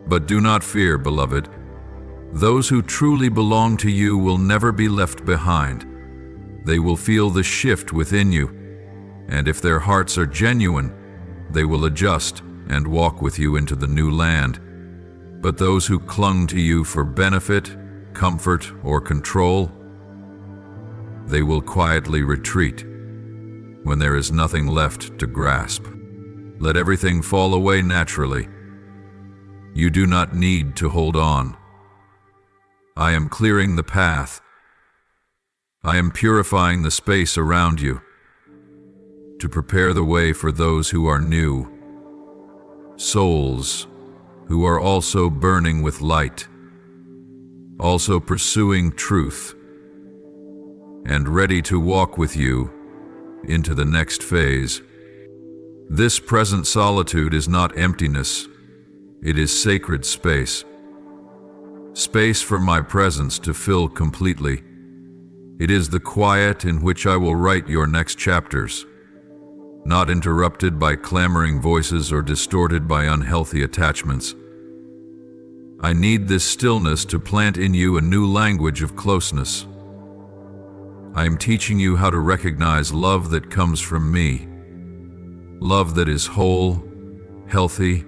But do not fear, beloved. Those who truly belong to you will never be left behind. They will feel the shift within you, and if their hearts are genuine, they will adjust and walk with you into the new land. But those who clung to you for benefit, comfort, or control, they will quietly retreat when there is nothing left to grasp. Let everything fall away naturally. You do not need to hold on. I am clearing the path. I am purifying the space around you to prepare the way for those who are new, souls who are also burning with light, also pursuing truth, and ready to walk with you into the next phase. This present solitude is not emptiness, it is sacred space. Space for my presence to fill completely. It is the quiet in which I will write your next chapters, not interrupted by clamoring voices or distorted by unhealthy attachments. I need this stillness to plant in you a new language of closeness. I am teaching you how to recognize love that comes from me, love that is whole, healthy,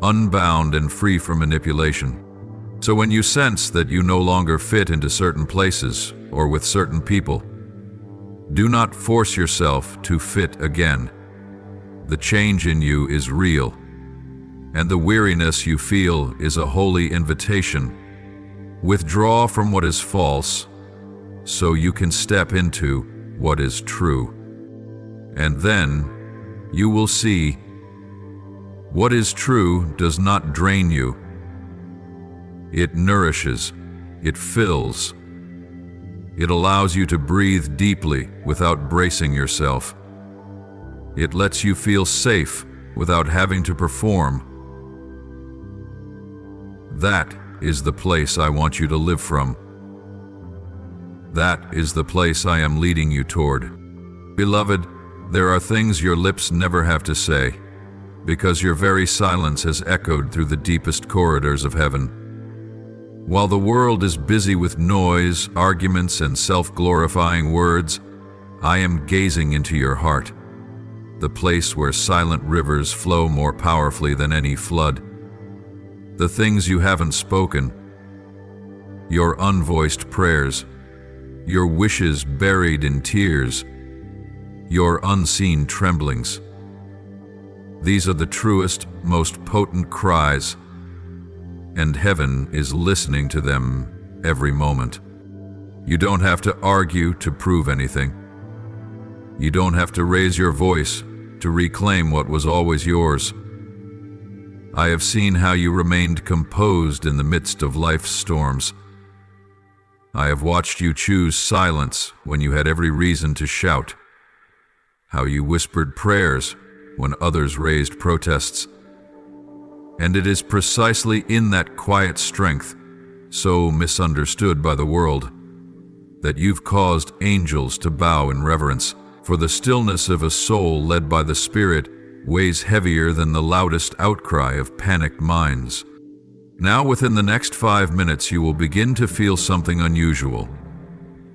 unbound, and free from manipulation. So when you sense that you no longer fit into certain places or with certain people, do not force yourself to fit again. The change in you is real, and the weariness you feel is a holy invitation. Withdraw from what is false so you can step into what is true. And then you will see what is true does not drain you. It nourishes, it fills. It allows you to breathe deeply without bracing yourself. It lets you feel safe without having to perform. That is the place I want you to live from. That is the place I am leading you toward. Beloved, there are things your lips never have to say, because your very silence has echoed through the deepest corridors of heaven. While the world is busy with noise, arguments, and self-glorifying words, I am gazing into your heart, the place where silent rivers flow more powerfully than any flood. The things you haven't spoken, your unvoiced prayers, your wishes buried in tears, your unseen tremblings. These are the truest, most potent cries, and heaven is listening to them every moment. You don't have to argue to prove anything. You don't have to raise your voice to reclaim what was always yours. I have seen how you remained composed in the midst of life's storms. I have watched you choose silence when you had every reason to shout, how you whispered prayers when others raised protests. And it is precisely in that quiet strength, so misunderstood by the world, that you've caused angels to bow in reverence, for the stillness of a soul led by the Spirit weighs heavier than the loudest outcry of panicked minds. Now, within the next 5 minutes, you will begin to feel something unusual.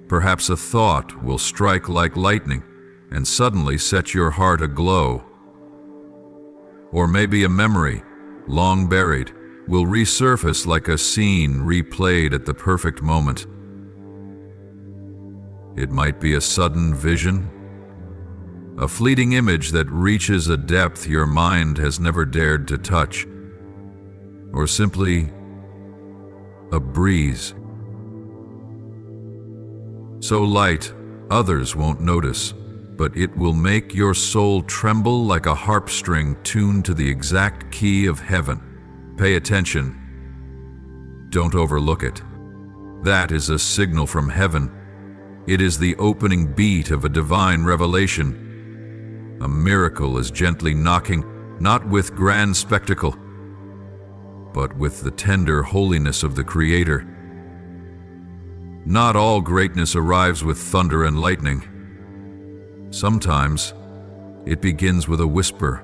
Perhaps a thought will strike like lightning and suddenly set your heart aglow. Or maybe a memory, long buried, will resurface like a scene replayed at the perfect moment. It might be a sudden vision, a fleeting image that reaches a depth your mind has never dared to touch, or simply a breeze. So light, others won't notice, but it will make your soul tremble like a harp string tuned to the exact key of heaven. Pay attention. Don't overlook it. That is a signal from heaven. It is the opening beat of a divine revelation. A miracle is gently knocking, not with grand spectacle, but with the tender holiness of the Creator. Not all greatness arrives with thunder and lightning. Sometimes it begins with a whisper,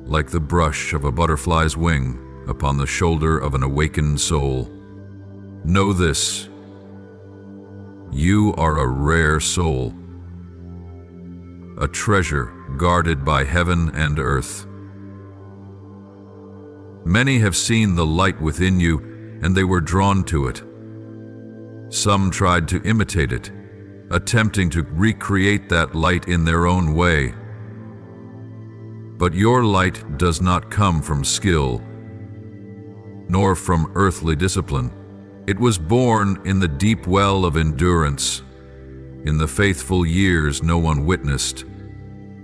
like the brush of a butterfly's wing upon the shoulder of an awakened soul. Know this: you are a rare soul, a treasure guarded by heaven and earth. Many have seen the light within you, and they were drawn to it. Some tried to imitate it, attempting to recreate that light in their own way. But your light does not come from skill, nor from earthly discipline. It was born in the deep well of endurance, in the faithful years no one witnessed,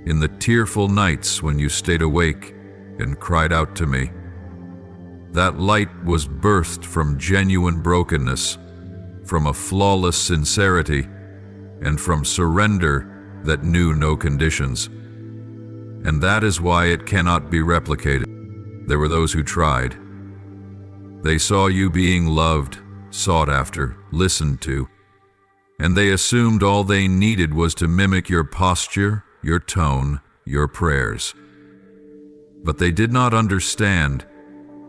in the tearful nights when you stayed awake and cried out to me. That light was birthed from genuine brokenness, from a flawless sincerity, and from surrender that knew no conditions. And that is why it cannot be replicated. There were those who tried. They saw you being loved, sought after, listened to, and they assumed all they needed was to mimic your posture, your tone, your prayers. But they did not understand.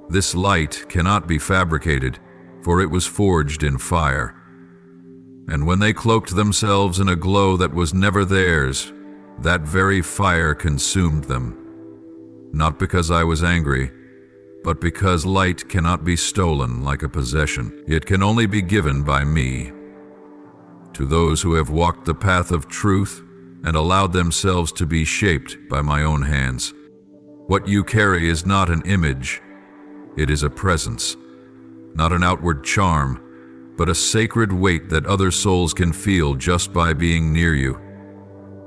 This light cannot be fabricated, for it was forged in fire. And when they cloaked themselves in a glow that was never theirs, that very fire consumed them. Not because I was angry, but because light cannot be stolen like a possession. It can only be given by me. To those who have walked the path of truth and allowed themselves to be shaped by my own hands. What you carry is not an image. It is a presence, not an outward charm, but a sacred weight that other souls can feel just by being near you.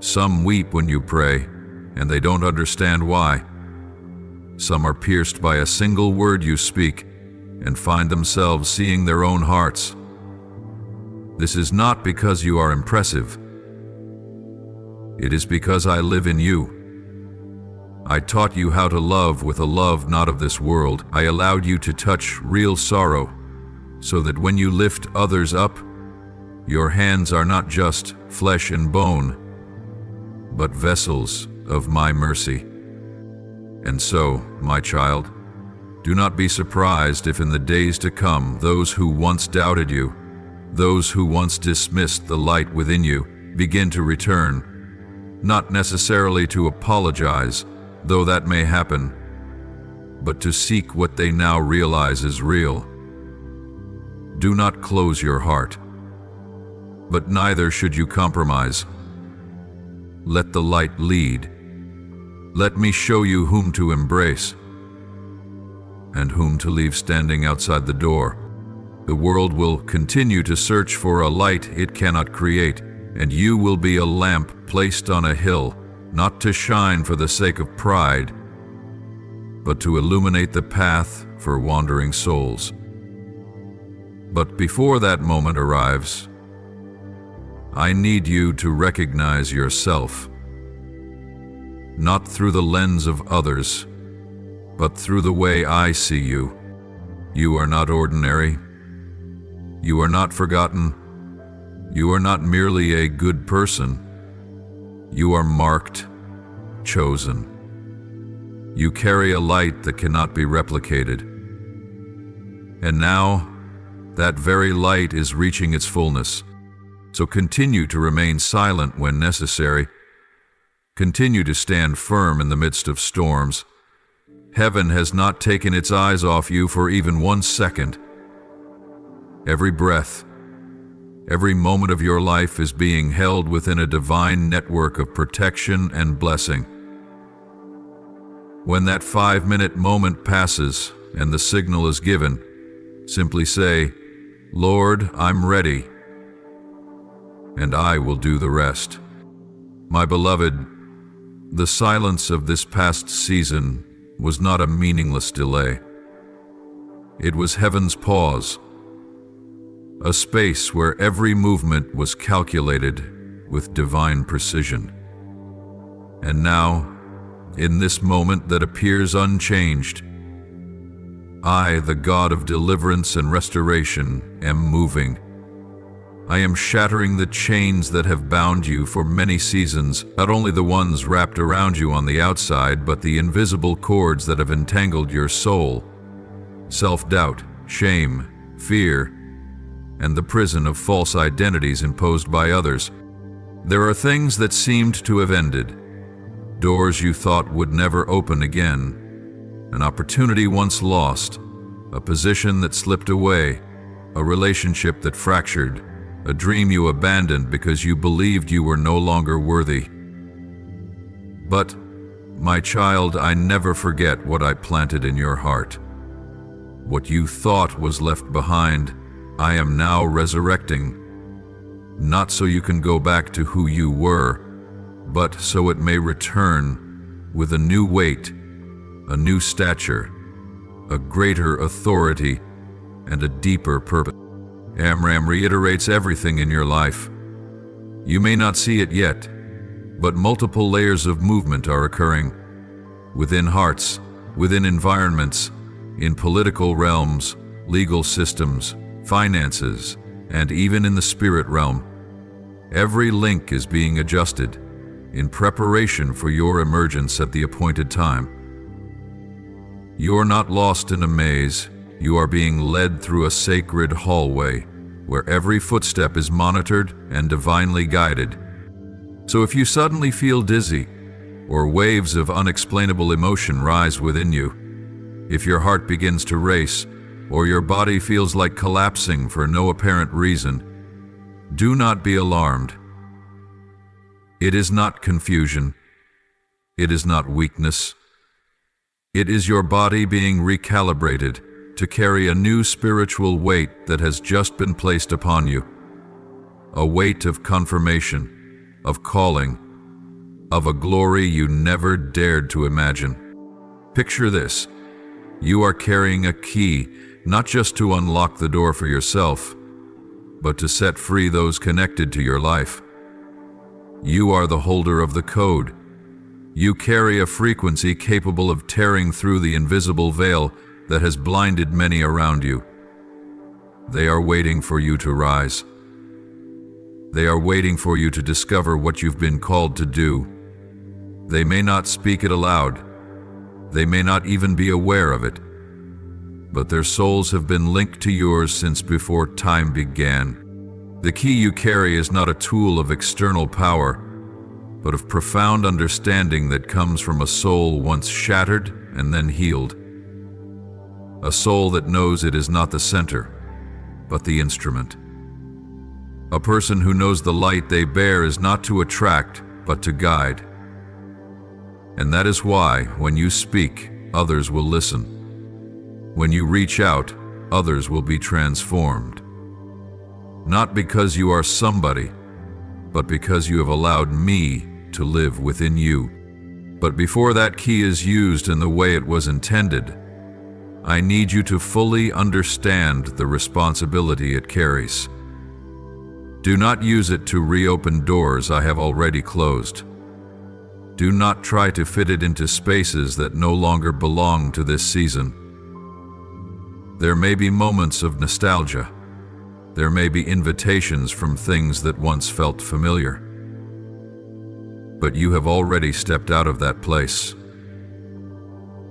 Some weep when you pray, and they don't understand why. Some are pierced by a single word you speak and find themselves seeing their own hearts. This is not because you are impressive. It is because I live in you. I taught you how to love with a love not of this world. I allowed you to touch real sorrow, so that when you lift others up, your hands are not just flesh and bone, but vessels of my mercy. And so, my child, do not be surprised if in the days to come those who once doubted you, those who once dismissed the light within you, begin to return, not necessarily to apologize, though that may happen, but to seek what they now realize is real. Do not close your heart, but neither should you compromise. Let the light lead. Let me show you whom to embrace and whom to leave standing outside the door. The world will continue to search for a light it cannot create, and you will be a lamp placed on a hill, not to shine for the sake of pride, but to illuminate the path for wandering souls. But before that moment arrives, I need you to recognize yourself, not through the lens of others, but through the way I see you. You are not ordinary. You are not forgotten. You are not merely a good person. You are marked, chosen. You carry a light that cannot be replicated. And now, that very light is reaching its fullness. So continue to remain silent when necessary. Continue to stand firm in the midst of storms. Heaven has not taken its eyes off you for even 1 second. Every breath, every moment of your life is being held within a divine network of protection and blessing. When that 5-minute moment passes and the signal is given, simply say, "Lord, I'm ready," and I will do the rest. My beloved, the silence of this past season was not a meaningless delay. It was heaven's pause, a space where every movement was calculated with divine precision. And now, in this moment that appears unchanged, I, the God of deliverance and restoration, am moving. I am shattering the chains that have bound you for many seasons, not only the ones wrapped around you on the outside, but the invisible cords that have entangled your soul. Self-doubt, shame, fear, and the prison of false identities imposed by others. There are things that seemed to have ended, doors you thought would never open again, an opportunity once lost, a position that slipped away, a relationship that fractured, a dream you abandoned because you believed you were no longer worthy. But, my child, I never forget what I planted in your heart. What you thought was left behind, I am now resurrecting. Not so you can go back to who you were, but so it may return with a new weight, a new stature, a greater authority, and a deeper purpose. Amram reiterates everything in your life. You may not see it yet, but multiple layers of movement are occurring within hearts, within environments, in political realms, legal systems, finances, and even in the spirit realm. Every link is being adjusted in preparation for your emergence at the appointed time. You're not lost in a maze. You are being led through a sacred hallway where every footstep is monitored and divinely guided. So if you suddenly feel dizzy or waves of unexplainable emotion rise within you, if your heart begins to race or your body feels like collapsing for no apparent reason, do not be alarmed. It is not confusion. It is not weakness. It is your body being recalibrated to carry a new spiritual weight that has just been placed upon you. A weight of confirmation, of calling, of a glory you never dared to imagine. Picture this. You are carrying a key, not just to unlock the door for yourself, but to set free those connected to your life. You are the holder of the code. You carry a frequency capable of tearing through the invisible veil that has blinded many around you. They are waiting for you to rise. They are waiting for you to discover what you've been called to do. They may not speak it aloud. They may not even be aware of it. But their souls have been linked to yours since before time began. The key you carry is not a tool of external power, but of profound understanding that comes from a soul once shattered and then healed. A soul that knows it is not the center, but the instrument. A person who knows the light they bear is not to attract, but to guide. And that is why, when you speak, others will listen. When you reach out, others will be transformed. Not because you are somebody, but because you have allowed me to live within you. But before that key is used in the way it was intended, I need you to fully understand the responsibility it carries. Do not use it to reopen doors I have already closed. Do not try to fit it into spaces that no longer belong to this season. There may be moments of nostalgia. There may be invitations from things that once felt familiar. But you have already stepped out of that place.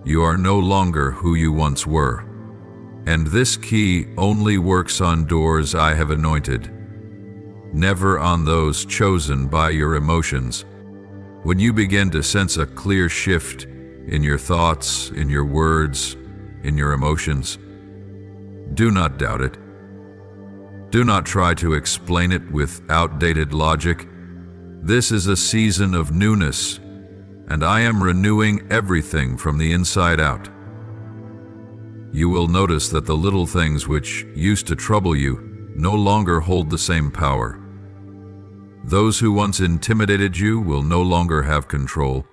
You are no longer who you once were. And this key only works on doors I have anointed, never on those chosen by your emotions. When you begin to sense a clear shift in your thoughts, in your words, in your emotions, do not doubt it. Do not try to explain it with outdated logic. This is a season of newness, and I am renewing everything from the inside out. You will notice that the little things which used to trouble you no longer hold the same power. Those who once intimidated you will no longer have control.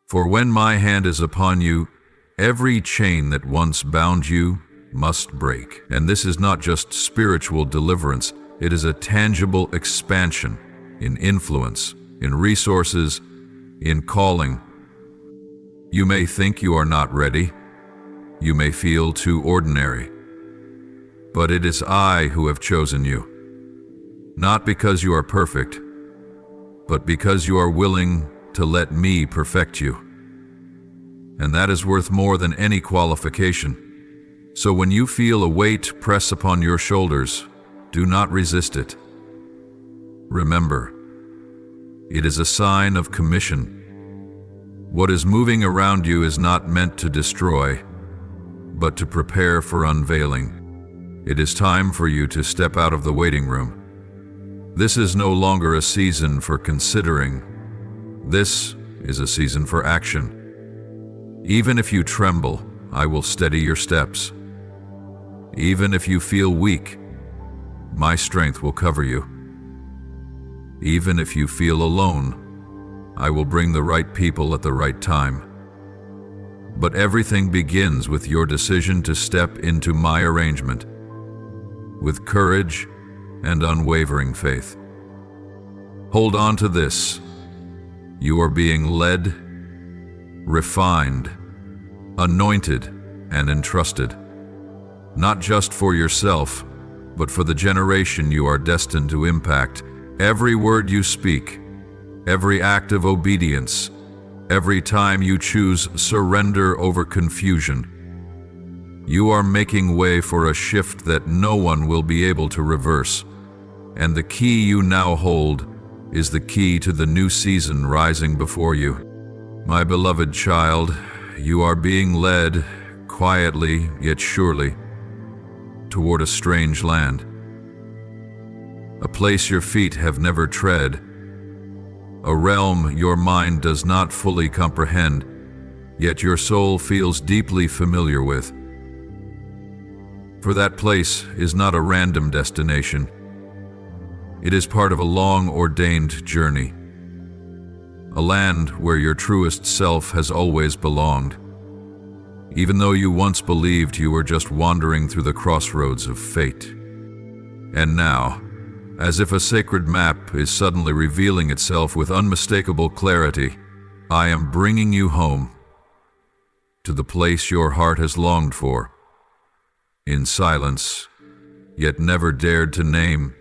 For when my hand is upon you, every chain that once bound you must break. And this is not just spiritual deliverance, it is a tangible expansion in influence, in resources, in calling. You may think you are not ready. You may feel too ordinary. But it is I who have chosen you. Not because you are perfect, but because you are willing to let me perfect you. And that is worth more than any qualification. So when you feel a weight press upon your shoulders, do not resist it. Remember, it is a sign of commission. What is moving around you is not meant to destroy, but to prepare for unveiling. It is time for you to step out of the waiting room. This is no longer a season for considering. This is a season for action. Even if you tremble, I will steady your steps. Even if you feel weak, my strength will cover you. Even if you feel alone, I will bring the right people at the right time. But everything begins with your decision to step into my arrangement, with courage and unwavering faith. Hold on to this. You are being led, refined, anointed, and entrusted, not just for yourself, but for the generation you are destined to impact. Every word you speak, every act of obedience, every time you choose surrender over confusion, you are making way for a shift that no one will be able to reverse. And the key you now hold is the key to the new season rising before you. My beloved child, you are being led, quietly yet surely, toward a strange land. A place your feet have never tread, a realm your mind does not fully comprehend, yet your soul feels deeply familiar with. For that place is not a random destination. It is part of a long ordained journey, a land where your truest self has always belonged, even though you once believed you were just wandering through the crossroads of fate. And now, as if a sacred map is suddenly revealing itself with unmistakable clarity, I am bringing you home, to the place your heart has longed for, in silence, yet never dared to name.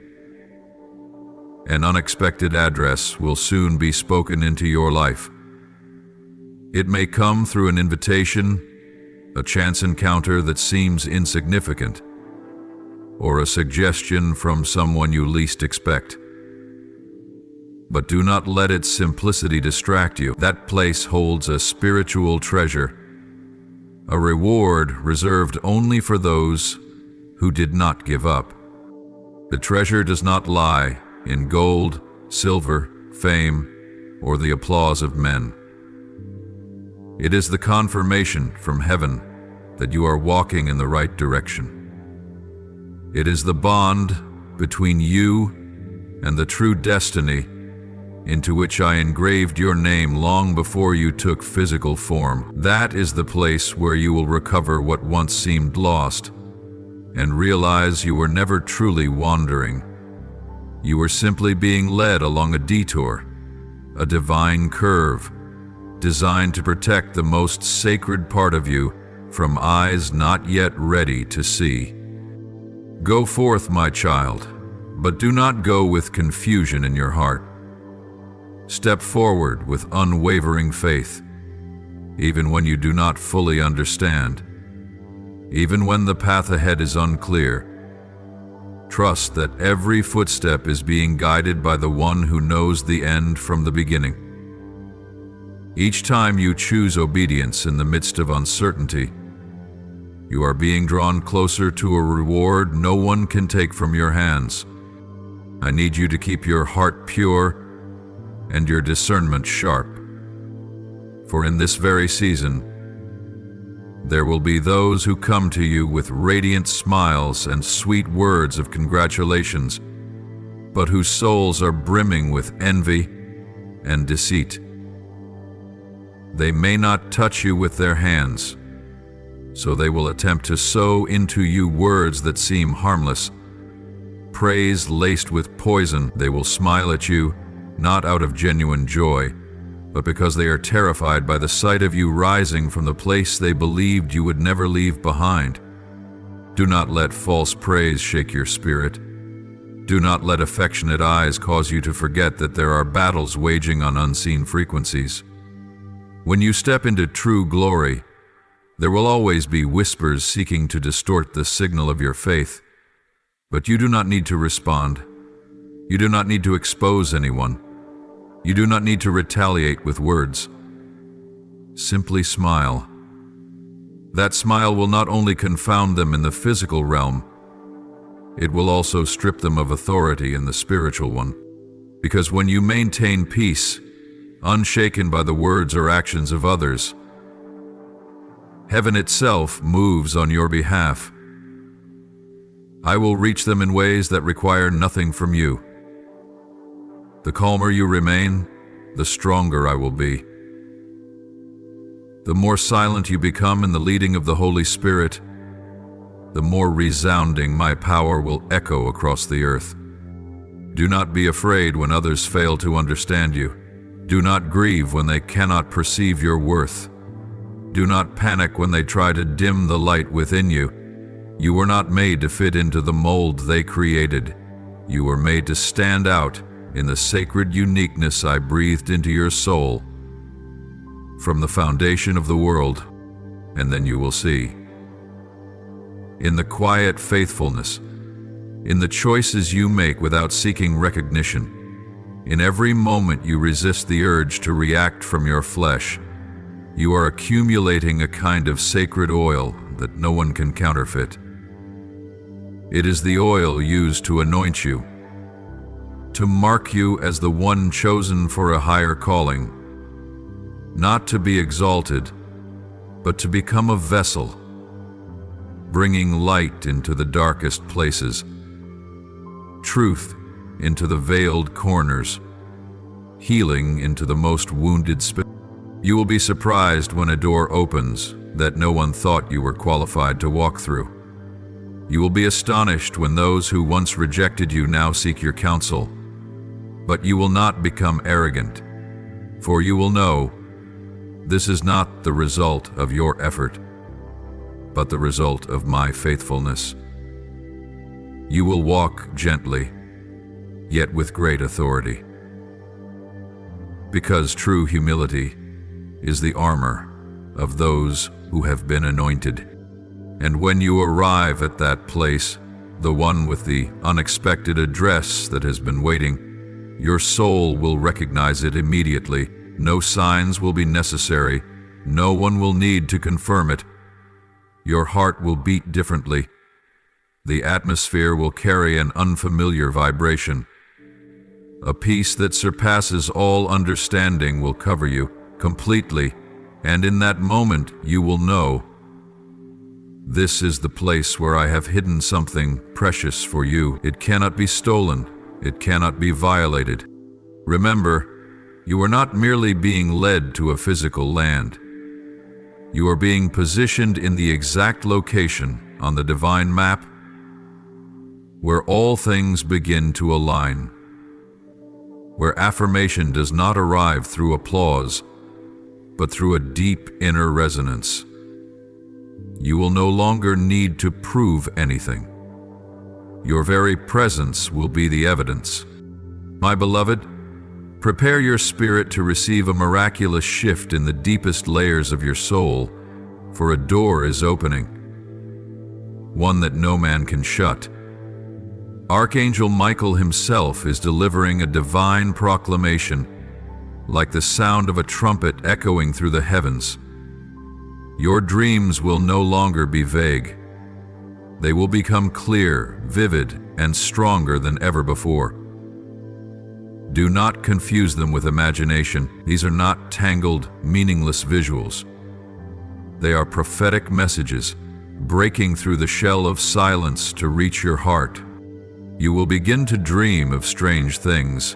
An unexpected address will soon be spoken into your life. It may come through an invitation, a chance encounter that seems insignificant, or a suggestion from someone you least expect. But do not let its simplicity distract you. That place holds a spiritual treasure, a reward reserved only for those who did not give up. The treasure does not lie in gold, silver, fame, or the applause of men. It is the confirmation from heaven that you are walking in the right direction. It is the bond between you and the true destiny into which I engraved your name long before you took physical form. That is the place where you will recover what once seemed lost, and realize you were never truly wandering. You were simply being led along a detour, a divine curve, designed to protect the most sacred part of you from eyes not yet ready to see. Go forth, my child, but do not go with confusion in your heart. Step forward with unwavering faith, even when you do not fully understand, even when the path ahead is unclear. Trust that every footstep is being guided by the one who knows the end from the beginning. Each time you choose obedience in the midst of uncertainty, you are being drawn closer to a reward no one can take from your hands. I need you to keep your heart pure and your discernment sharp. For in this very season, there will be those who come to you with radiant smiles and sweet words of congratulations, but whose souls are brimming with envy and deceit. They may not touch you with their hands, so they will attempt to sow into you words that seem harmless. Praise laced with poison. They will smile at you, not out of genuine joy, but because they are terrified by the sight of you rising from the place they believed you would never leave behind. Do not let false praise shake your spirit. Do not let affectionate eyes cause you to forget that there are battles waging on unseen frequencies. When you step into true glory, there will always be whispers seeking to distort the signal of your faith, but you do not need to respond. You do not need to expose anyone. You do not need to retaliate with words. Simply smile. That smile will not only confound them in the physical realm, it will also strip them of authority in the spiritual one. Because when you maintain peace, unshaken by the words or actions of others, heaven itself moves on your behalf. I will reach them in ways that require nothing from you. The calmer you remain, the stronger I will be. The more silent you become in the leading of the Holy Spirit, the more resounding my power will echo across the earth. Do not be afraid when others fail to understand you. Do not grieve when they cannot perceive your worth. Do not panic when they try to dim the light within you. You were not made to fit into the mold they created. You were made to stand out in the sacred uniqueness I breathed into your soul from the foundation of the world, and then you will see. In the quiet faithfulness, in the choices you make without seeking recognition, in every moment you resist the urge to react from your flesh, you are accumulating a kind of sacred oil that no one can counterfeit. It is the oil used to anoint you, to mark you as the one chosen for a higher calling, not to be exalted, but to become a vessel, bringing light into the darkest places, truth into the veiled corners, healing into the most wounded spirit. You will be surprised when a door opens that no one thought you were qualified to walk through. You will be astonished when those who once rejected you now seek your counsel. But you will not become arrogant, for you will know this is not the result of your effort, but the result of my faithfulness. You will walk gently, yet with great authority, because true humility is the armor of those who have been anointed. And when you arrive at that place, the one with the unexpected address that has been waiting, your soul will recognize it immediately. No signs will be necessary. No one will need to confirm it. Your heart will beat differently. The atmosphere will carry an unfamiliar vibration. A peace that surpasses all understanding will cover you completely, and in that moment you will know, this is the place where I have hidden something precious for you. It cannot be stolen. It cannot be violated. Remember, You are not merely being led to a physical land. You are being positioned in the exact location on the divine map where all things begin to align, where affirmation does not arrive through applause, but through a deep inner resonance. You will no longer need to prove anything. Your very presence will be the evidence. My beloved, prepare your spirit to receive a miraculous shift in the deepest layers of your soul, for a door is opening, one that no man can shut. Archangel Michael himself is delivering a divine proclamation, like the sound of a trumpet echoing through the heavens. Your dreams will no longer be vague. They will become clear, vivid, and stronger than ever before. Do not confuse them with imagination. These are not tangled, meaningless visuals. They are prophetic messages, breaking through the shell of silence to reach your heart. You will begin to dream of strange things,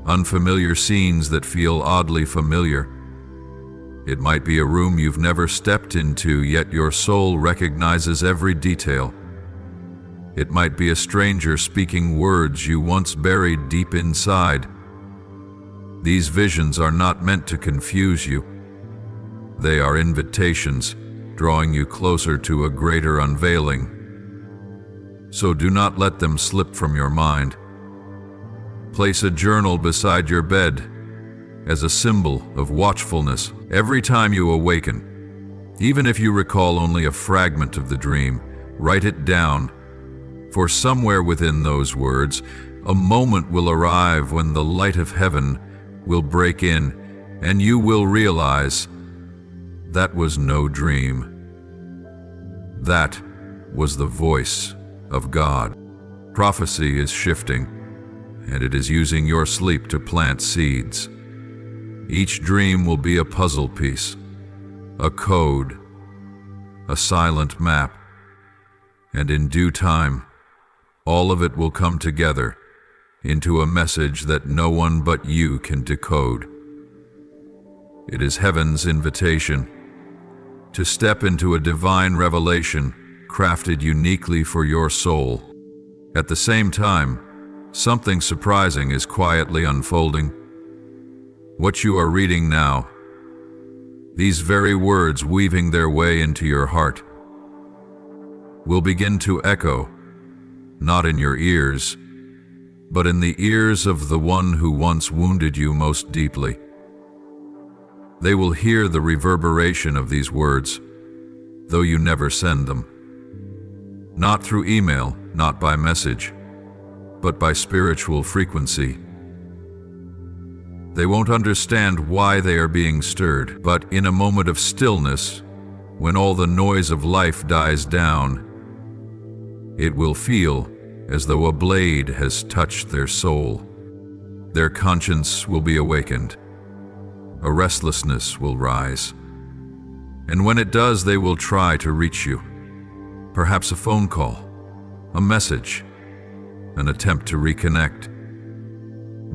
unfamiliar scenes that feel oddly familiar. It might be a room you've never stepped into, yet your soul recognizes every detail. It might be a stranger speaking words you once buried deep inside. These visions are not meant to confuse you. They are invitations, drawing you closer to a greater unveiling. So do not let them slip from your mind. Place a journal beside your bed as a symbol of watchfulness every time you awaken. Even if you recall only a fragment of the dream, write it down, for somewhere within those words, a moment will arrive when the light of heaven will break in, and you will realize that was no dream. That was the voice of God. Prophecy is shifting, and it is using your sleep to plant seeds. Each dream will be a puzzle piece, a code, a silent map, and in due time, all of it will come together into a message that no one but you can decode. It is heaven's invitation to step into a divine revelation crafted uniquely for your soul. At the same time, something surprising is quietly unfolding. What you are reading now, these very words weaving their way into your heart, will begin to echo, not in your ears, but in the ears of the one who once wounded you most deeply. They will hear the reverberation of these words, though you never send them. Not through email, not by message, but by spiritual frequency. They won't understand why they are being stirred, but in a moment of stillness, when all the noise of life dies down, it will feel as though a blade has touched their soul. Their conscience will be awakened. A restlessness will rise. And when it does, they will try to reach you. Perhaps a phone call, a message, an attempt to reconnect.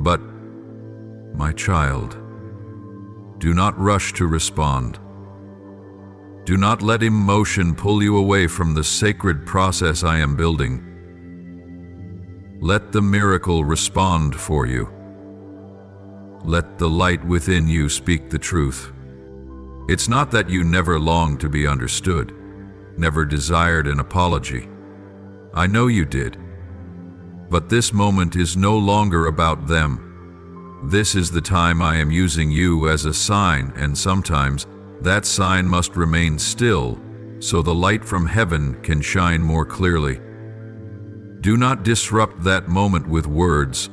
But, my child, do not rush to respond. Do not let emotion pull you away from the sacred process I am building. Let the miracle respond for you. Let the light within you speak the truth. It's not that you never longed to be understood, never desired an apology. I know you did. But this moment is no longer about them. This is the time I am using you as a sign, and sometimes that sign must remain still so the light from heaven can shine more clearly. Do not disrupt that moment with words.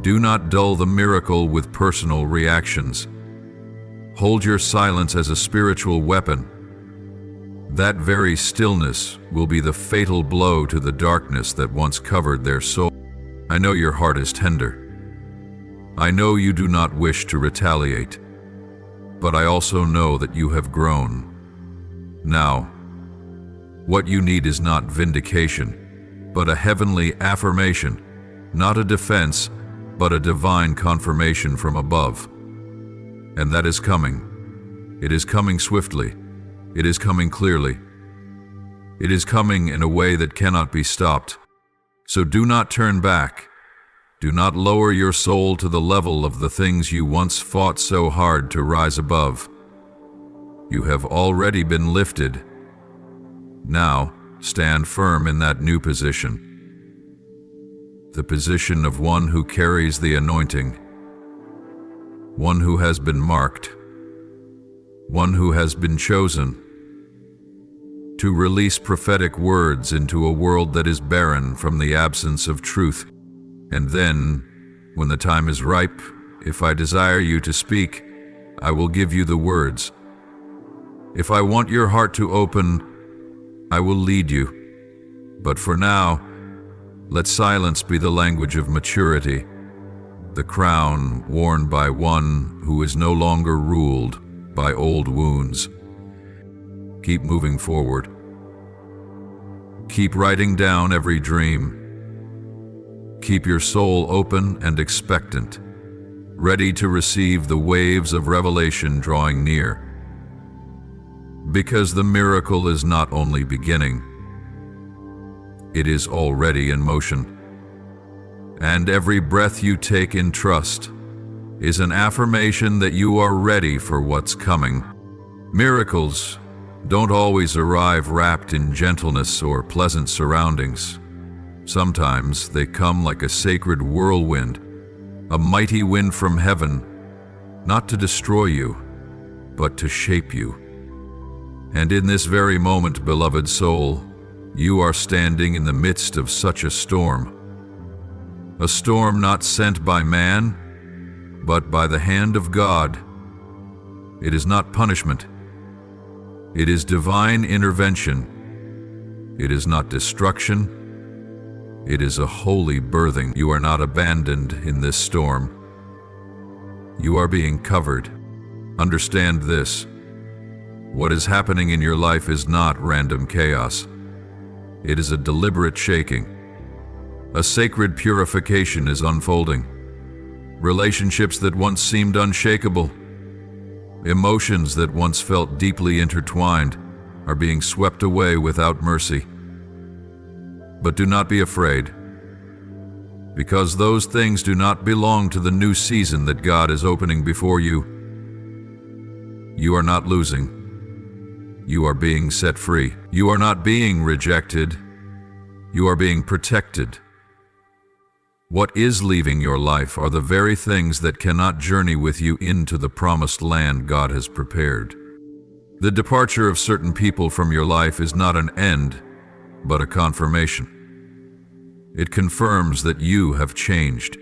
Do not dull the miracle with personal reactions. Hold your silence as a spiritual weapon. That very stillness will be the fatal blow to the darkness that once covered their soul. I know your heart is tender. I know you do not wish to retaliate, but I also know that you have grown. Now, what you need is not vindication, but a heavenly affirmation, not a defense, but a divine confirmation from above. And that is coming. It is coming swiftly. It is coming clearly. It is coming in a way that cannot be stopped. So do not turn back. Do not lower your soul to the level of the things you once fought so hard to rise above. You have already been lifted. Now, stand firm in that new position. The position of one who carries the anointing. One who has been marked. One who has been chosen to release prophetic words into a world that is barren from the absence of truth. And then, when the time is ripe, if I desire you to speak, I will give you the words. If I want your heart to open, I will lead you. But for now, let silence be the language of maturity, the crown worn by one who is no longer ruled by old wounds. Keep moving forward. Keep writing down every dream. Keep your soul open and expectant, ready to receive the waves of revelation drawing near. Because the miracle is not only beginning, it is already in motion. And every breath you take in trust is an affirmation that you are ready for what's coming. Miracles don't always arrive wrapped in gentleness or pleasant surroundings. Sometimes they come like a sacred whirlwind, a mighty wind from heaven, not to destroy you, but to shape you. And in this very moment, beloved soul, you are standing in the midst of such a storm. A storm not sent by man, but by the hand of God. It is not punishment. It is divine intervention. It is not destruction. It is a holy birthing. You are not abandoned in this storm. You are being covered. Understand this. What is happening in your life is not random chaos. It is a deliberate shaking. A sacred purification is unfolding. Relationships that once seemed unshakable, emotions that once felt deeply intertwined, are being swept away without mercy. But do not be afraid, because those things do not belong to the new season that God is opening before you. You are not losing. You are being set free. You are not being rejected. You are being protected. What is leaving your life are the very things that cannot journey with you into the promised land God has prepared. The departure of certain people from your life is not an end, but a confirmation. It confirms that you have changed,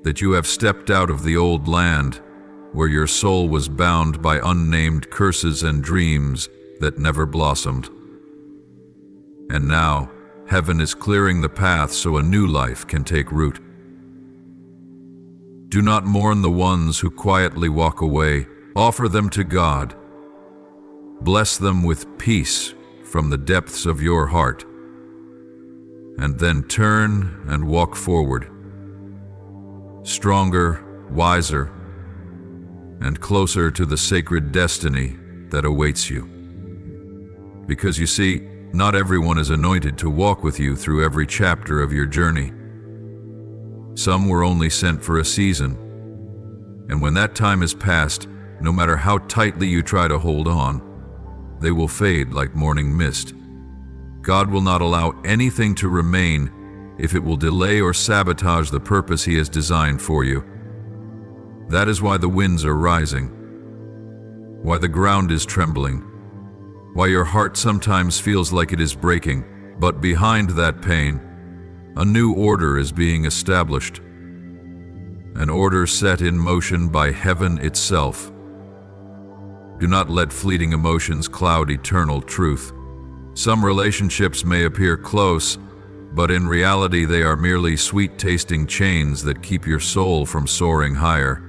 that you have stepped out of the old land where your soul was bound by unnamed curses and dreams that never blossomed. And now, heaven is clearing the path so a new life can take root. Do not mourn the ones who quietly walk away. Offer them to God. Bless them with peace from the depths of your heart. And then turn and walk forward. Stronger, wiser, and closer to the sacred destiny that awaits you. Because you see, not everyone is anointed to walk with you through every chapter of your journey. Some were only sent for a season, and when that time is past, no matter how tightly you try to hold on, they will fade like morning mist. God will not allow anything to remain if it will delay or sabotage the purpose He has designed for you. That is why the winds are rising, why the ground is trembling, why your heart sometimes feels like it is breaking, but behind that pain, a new order is being established, an order set in motion by heaven itself. Do not let fleeting emotions cloud eternal truth. Some relationships may appear close, but in reality they are merely sweet-tasting chains that keep your soul from soaring higher.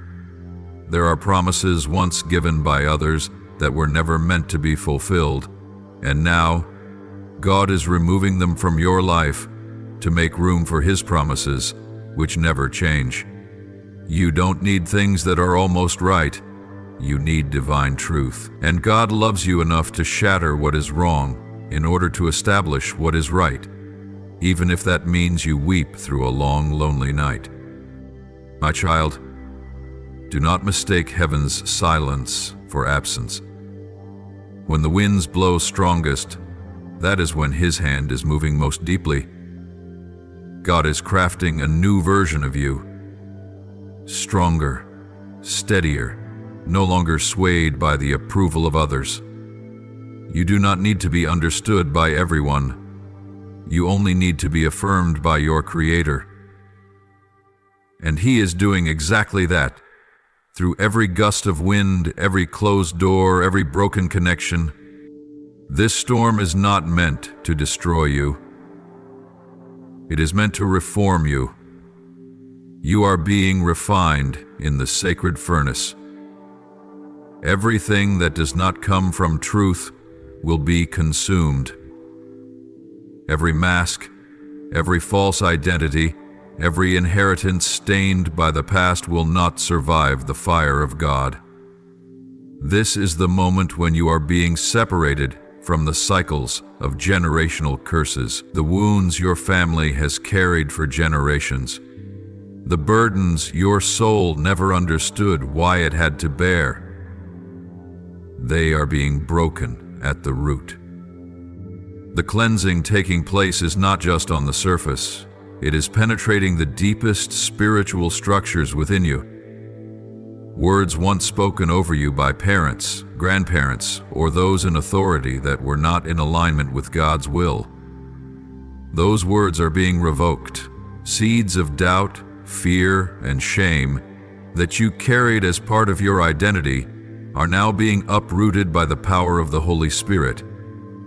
There are promises once given by others that were never meant to be fulfilled, and now God is removing them from your life to make room for His promises, which never change. You don't need things that are almost right. You need divine truth. And God loves you enough to shatter what is wrong in order to establish what is right, even if that means you weep through a long, lonely night. My child, do not mistake heaven's silence for absence. When the winds blow strongest, that is when His hand is moving most deeply. God is crafting a new version of you, stronger, steadier, no longer swayed by the approval of others. You do not need to be understood by everyone. You only need to be affirmed by your Creator. And He is doing exactly that. Through every gust of wind, every closed door, every broken connection. This storm is not meant to destroy you. It is meant to reform you. You are being refined in the sacred furnace. Everything that does not come from truth will be consumed. Every mask, every false identity, every inheritance stained by the past will not survive the fire of God. This is the moment when you are being separated from the cycles of generational curses, the wounds your family has carried for generations, the burdens your soul never understood why it had to bear. They are being broken at the root. The cleansing taking place is not just on the surface. It is penetrating the deepest spiritual structures within you. Words once spoken over you by parents, grandparents, or those in authority that were not in alignment with God's will. Those words are being revoked. Seeds of doubt, fear, and shame that you carried as part of your identity are now being uprooted by the power of the Holy Spirit.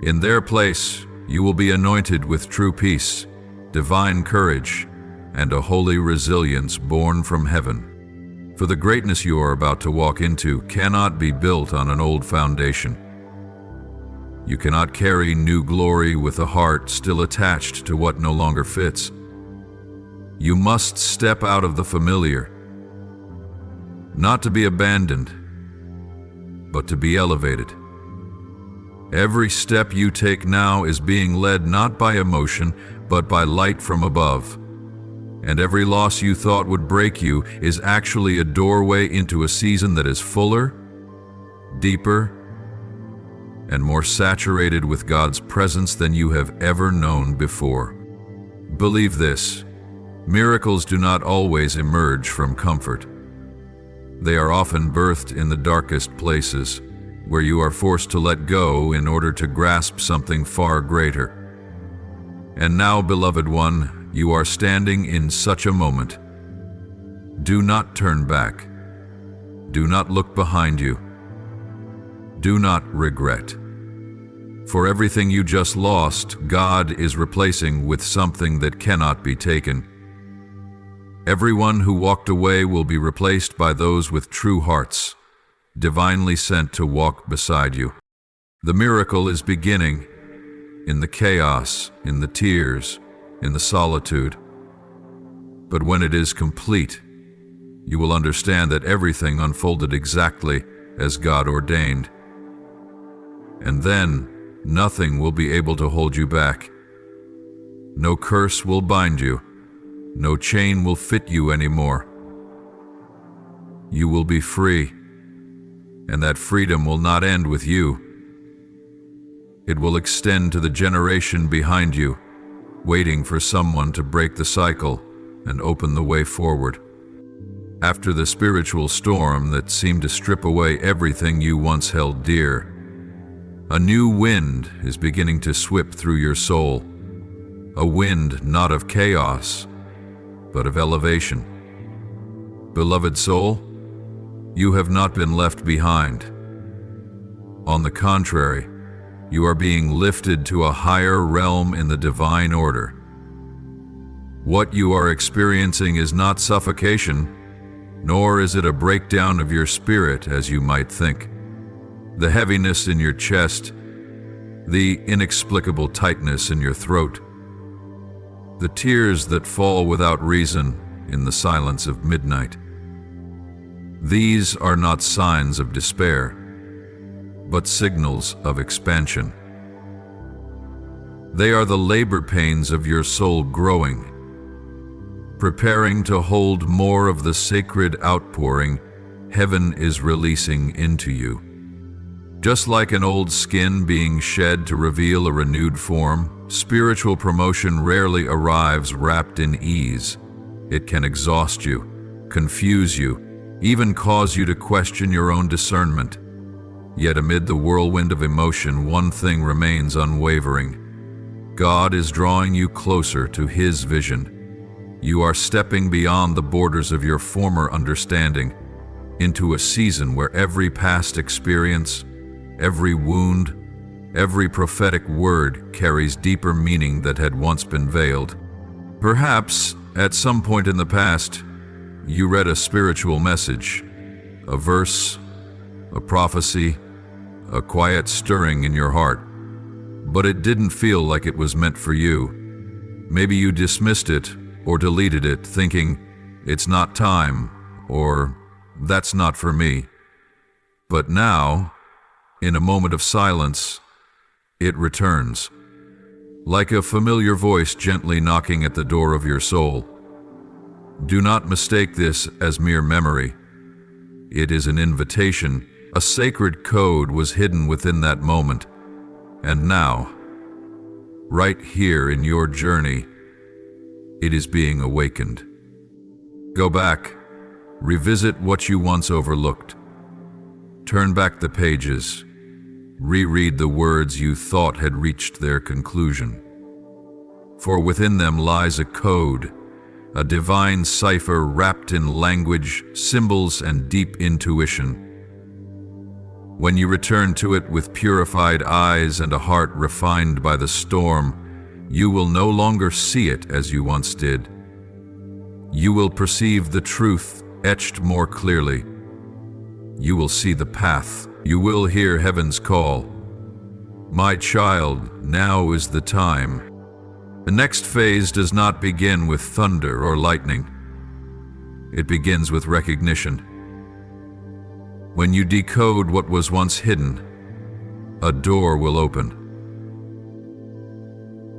In their place, you will be anointed with true peace, divine courage, and a holy resilience born from heaven. For the greatness you are about to walk into cannot be built on an old foundation. You cannot carry new glory with a heart still attached to what no longer fits. You must step out of the familiar, not to be abandoned, but to be elevated. Every step you take now is being led not by emotion, but by light from above. And every loss you thought would break you is actually a doorway into a season that is fuller, deeper, and more saturated with God's presence than you have ever known before. Believe this: miracles do not always emerge from comfort. They are often birthed in the darkest places, where you are forced to let go in order to grasp something far greater. And now, beloved one, you are standing in such a moment. Do not turn back. Do not look behind you. Do not regret. For everything you just lost, God is replacing with something that cannot be taken. Everyone who walked away will be replaced by those with true hearts, divinely sent to walk beside you. The miracle is beginning in the chaos, in the tears, in the solitude. But when it is complete, you will understand that everything unfolded exactly as God ordained. And then, nothing will be able to hold you back. No curse will bind you. No chain will fit you anymore. You will be free, and that freedom will not end with you. It will extend to the generation behind you, waiting for someone to break the cycle and open the way forward. After the spiritual storm that seemed to strip away everything you once held dear, a new wind is beginning to sweep through your soul. A wind not of chaos, but of elevation. Beloved soul, you have not been left behind. On the contrary, you are being lifted to a higher realm in the divine order. What you are experiencing is not suffocation, nor is it a breakdown of your spirit as you might think. The heaviness in your chest, the inexplicable tightness in your throat, the tears that fall without reason in the silence of midnight, These are not signs of despair, but signals of expansion. They are the labor pains of your soul growing, preparing to hold more of the sacred outpouring heaven is releasing into you. Just like an old skin being shed to reveal a renewed form, spiritual promotion rarely arrives wrapped in ease. It can exhaust you, confuse you, even cause you to question your own discernment. Yet amid the whirlwind of emotion, one thing remains unwavering. God is drawing you closer to His vision. You are stepping beyond the borders of your former understanding into a season where every past experience, every wound, every prophetic word carries deeper meaning that had once been veiled. Perhaps, at some point in the past, you read a spiritual message, a verse, a prophecy, a quiet stirring in your heart, but it didn't feel like it was meant for you. Maybe you dismissed it or deleted it, thinking, "It's not time," or "That's not for me." But now, in a moment of silence, it returns, like a familiar voice gently knocking at the door of your soul. Do not mistake this as mere memory. It is an invitation. A sacred code was hidden within that moment. And now, right here in your journey, it is being awakened. Go back, revisit what you once overlooked. Turn back the pages, reread the words you thought had reached their conclusion. For within them lies a code, a divine cipher wrapped in language, symbols, and deep intuition. When you return to it with purified eyes and a heart refined by the storm, you will no longer see it as you once did. You will perceive the truth etched more clearly. You will see the path. You will hear heaven's call. My child, now is the time. The next phase does not begin with thunder or lightning. It begins with recognition. When you decode what was once hidden, a door will open.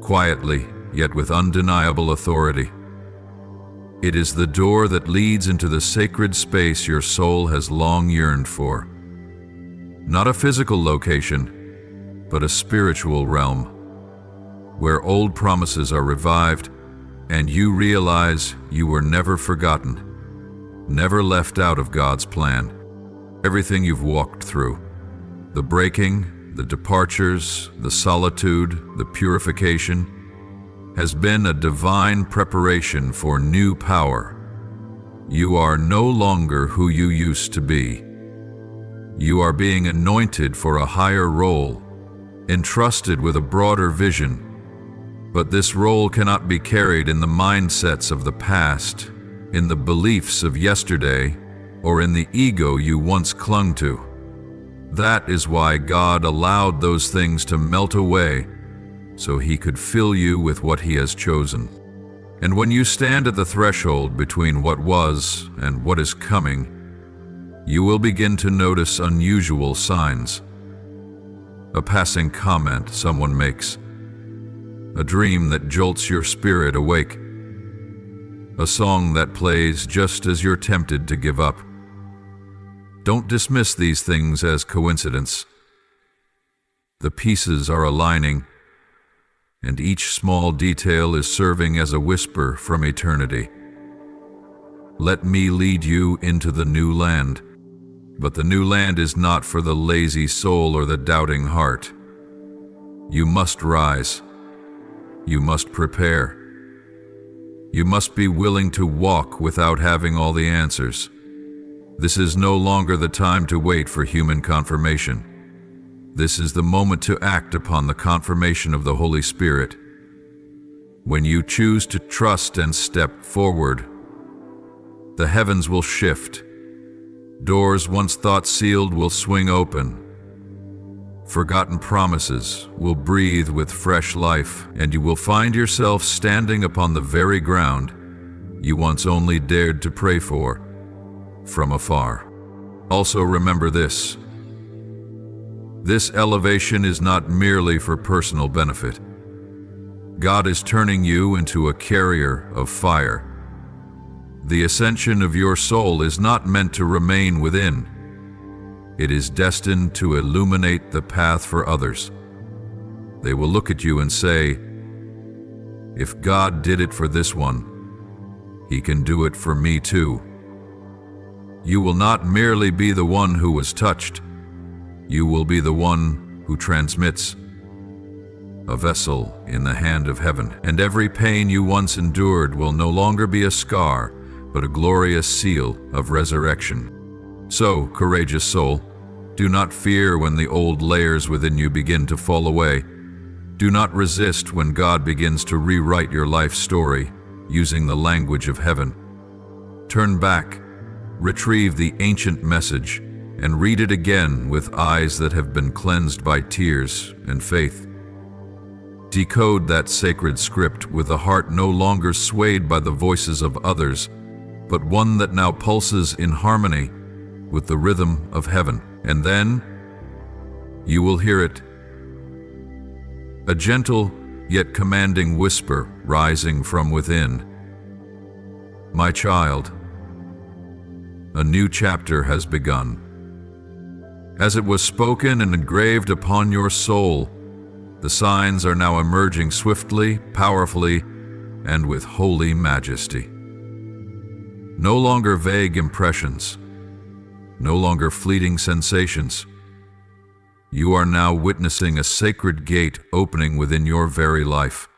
Quietly, yet with undeniable authority. It is the door that leads into the sacred space your soul has long yearned for. Not a physical location, but a spiritual realm, where old promises are revived and you realize you were never forgotten, never left out of God's plan. Everything you've walked through, the breaking, the departures, the solitude, the purification, has been a divine preparation for new power. You are no longer who you used to be. You are being anointed for a higher role, entrusted with a broader vision. But this role cannot be carried in the mindsets of the past, in the beliefs of yesterday, or in the ego you once clung to. That is why God allowed those things to melt away, so He could fill you with what He has chosen. And when you stand at the threshold between what was and what is coming, you will begin to notice unusual signs. A passing comment someone makes, a dream that jolts your spirit awake, a song that plays just as you're tempted to give up. Don't dismiss these things as coincidence. The pieces are aligning, and each small detail is serving as a whisper from eternity. Let me lead you into the new land. But the new land is not for the lazy soul or the doubting heart. You must rise. You must prepare. You must be willing to walk without having all the answers. This is no longer the time to wait for human confirmation. This is the moment to act upon the confirmation of the Holy Spirit. When you choose to trust and step forward, the heavens will shift. Doors once thought sealed will swing open. Forgotten promises will breathe with fresh life, and you will find yourself standing upon the very ground you once only dared to pray for from afar. Also remember this. This elevation is not merely for personal benefit. God is turning you into a carrier of fire. The ascension of your soul is not meant to remain within. It is destined to illuminate the path for others. They will look at you and say, "If God did it for this one, He can do it for me too." You will not merely be the one who was touched. You will be the one who transmits, a vessel in the hand of heaven. And every pain you once endured will no longer be a scar, but a glorious seal of resurrection. So, courageous soul, do not fear when the old layers within you begin to fall away. Do not resist when God begins to rewrite your life story using the language of heaven. Turn back, retrieve the ancient message, and read it again with eyes that have been cleansed by tears and faith. Decode that sacred script with a heart no longer swayed by the voices of others, but one that now pulses in harmony with the rhythm of heaven. And then you will hear it, a gentle yet commanding whisper rising from within. "My child, a new chapter has begun." As it was spoken and engraved upon your soul, the signs are now emerging swiftly, powerfully, and with holy majesty. No longer vague impressions, no longer fleeting sensations. You are now witnessing a sacred gate opening within your very life.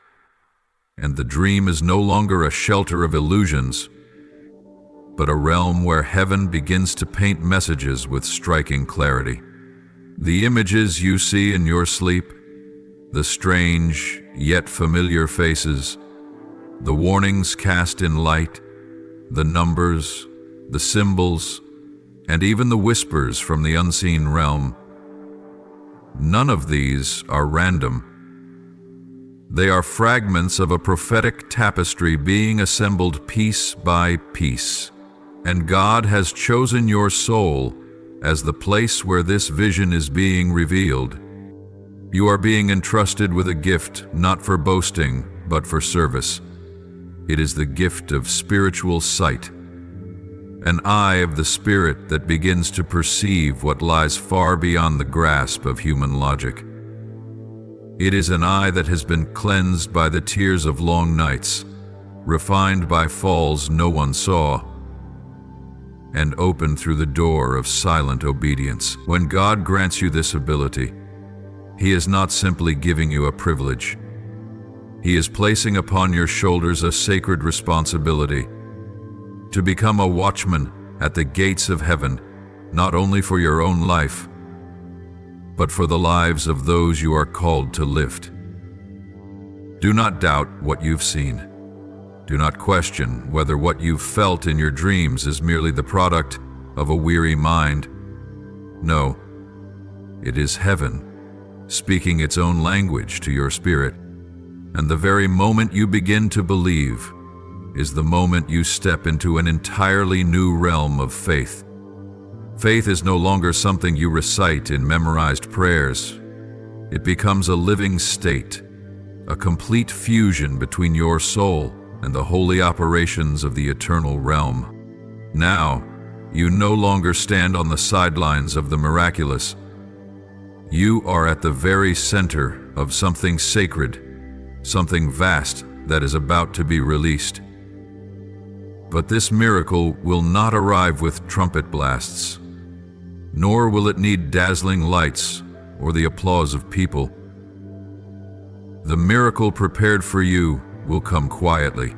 And the dream is no longer a shelter of illusions, but a realm where heaven begins to paint messages with striking clarity. The images you see in your sleep, the strange yet familiar faces, the warnings cast in light, the numbers, the symbols, and even the whispers from the unseen realm. None of these are random. They are fragments of a prophetic tapestry being assembled piece by piece. And God has chosen your soul as the place where this vision is being revealed. You are being entrusted with a gift not for boasting, but for service. It is the gift of spiritual sight, an eye of the spirit that begins to perceive what lies far beyond the grasp of human logic. It is an eye that has been cleansed by the tears of long nights, refined by falls no one saw, and opened through the door of silent obedience. When God grants you this ability, He is not simply giving you a privilege. He is placing upon your shoulders a sacred responsibility to become a watchman at the gates of heaven, not only for your own life, but for the lives of those you are called to lift. Do not doubt what you've seen. Do not question whether what you've felt in your dreams is merely the product of a weary mind. No, it is heaven speaking its own language to your spirit. And the very moment you begin to believe is the moment you step into an entirely new realm of faith. Faith is no longer something you recite in memorized prayers. It becomes a living state, a complete fusion between your soul and the holy operations of the eternal realm. Now, you no longer stand on the sidelines of the miraculous. You are at the very center of something sacred, something vast that is about to be released. But this miracle will not arrive with trumpet blasts, nor will it need dazzling lights or the applause of people. The miracle prepared for you will come quietly,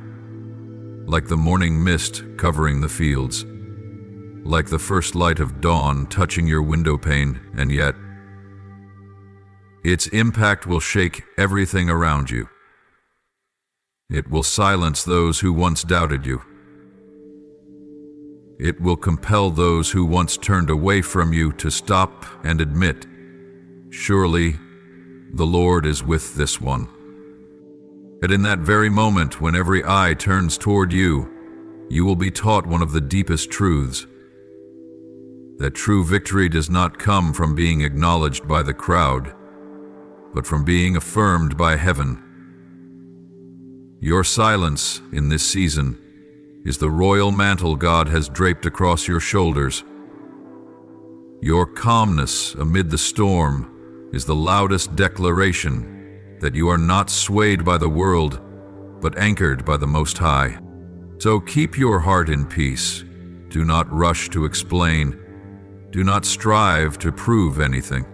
like the morning mist covering the fields, like the first light of dawn touching your window pane, and yet its impact will shake everything around you. It will silence those who once doubted you. It will compel those who once turned away from you to stop and admit, "Surely the Lord is with this one." And in that very moment, when every eye turns toward you, you will be taught one of the deepest truths. that true victory does not come from being acknowledged by the crowd, but from being affirmed by heaven. Your silence in this season is the royal mantle God has draped across your shoulders. Your calmness amid the storm is the loudest declaration that you are not swayed by the world, but anchored by the Most High. So keep your heart in peace. Do not rush to explain. Do not strive to prove anything.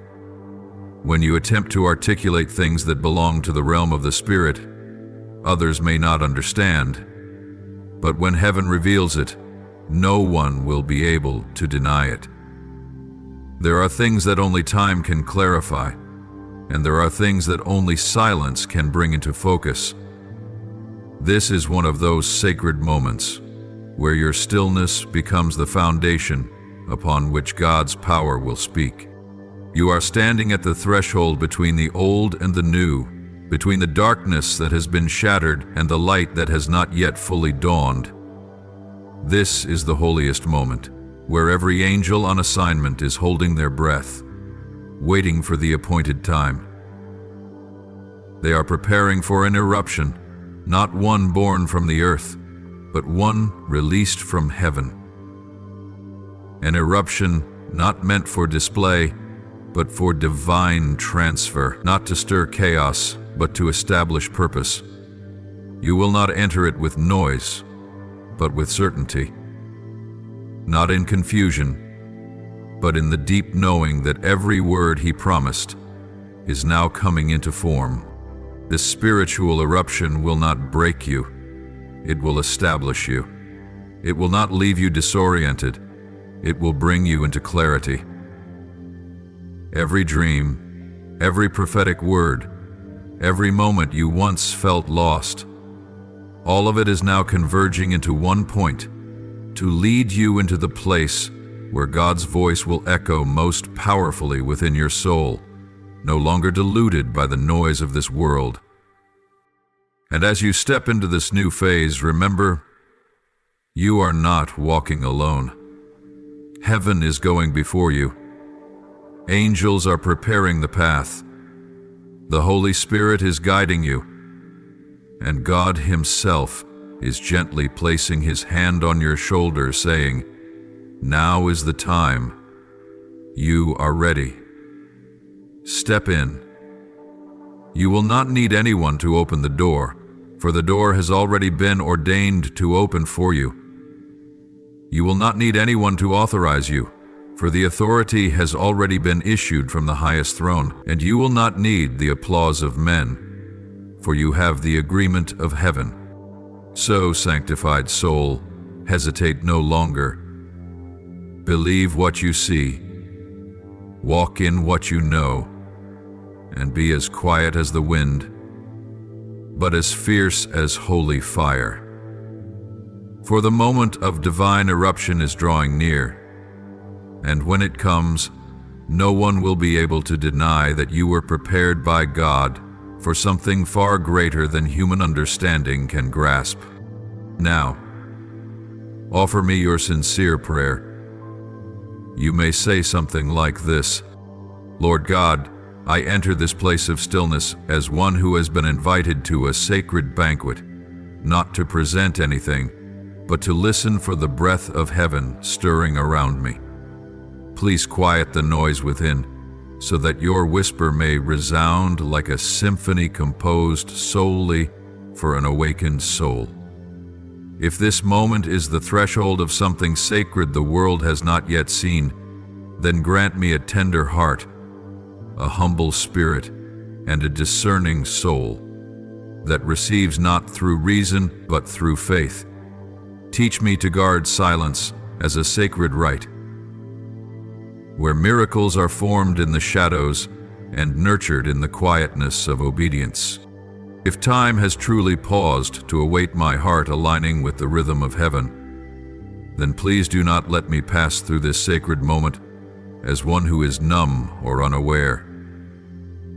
When you attempt to articulate things that belong to the realm of the Spirit, others may not understand. But when heaven reveals it, no one will be able to deny it. There are things that only time can clarify, and there are things that only silence can bring into focus. This is one of those sacred moments where your stillness becomes the foundation upon which God's power will speak. You are standing at the threshold between the old and the new, between the darkness that has been shattered and the light that has not yet fully dawned. This is the holiest moment, where every angel on assignment is holding their breath, waiting for the appointed time. They are preparing for an eruption, not one born from the earth, but one released from heaven. An eruption not meant for display, but for divine transfer, not to stir chaos, but to establish purpose. You will not enter it with noise, but with certainty. Not in confusion, but in the deep knowing that every word He promised is now coming into form. This spiritual eruption will not break you. It will establish you. It will not leave you disoriented. It will bring you into clarity. Every dream, every prophetic word, every moment you once felt lost, all of it is now converging into one point, to lead you into the place where God's voice will echo most powerfully within your soul, no longer diluted by the noise of this world. And as you step into this new phase, remember, you are not walking alone. Heaven is going before you. Angels are preparing the path. The Holy Spirit is guiding you, and God Himself is gently placing His hand on your shoulder, saying, "Now is the time. You are ready. Step in." You will not need anyone to open the door, for the door has already been ordained to open for you. You will not need anyone to authorize you, for the authority has already been issued from the highest throne, and you will not need the applause of men, for you have the agreement of heaven. So, sanctified soul, hesitate no longer. Believe what you see, walk in what you know, and be as quiet as the wind, but as fierce as holy fire. For the moment of divine eruption is drawing near, and when it comes, no one will be able to deny that you were prepared by God for something far greater than human understanding can grasp. Now, offer me your sincere prayer. You may say something like this: Lord God, I enter this place of stillness as one who has been invited to a sacred banquet, not to present anything, but to listen for the breath of heaven stirring around me. Please quiet the noise within, so that your whisper may resound like a symphony composed solely for an awakened soul. If this moment is the threshold of something sacred the world has not yet seen, then grant me a tender heart, a humble spirit, and a discerning soul that receives not through reason but through faith. Teach me to guard silence as a sacred right, where miracles are formed in the shadows and nurtured in the quietness of obedience. If time has truly paused to await my heart aligning with the rhythm of heaven, then please do not let me pass through this sacred moment as one who is numb or unaware.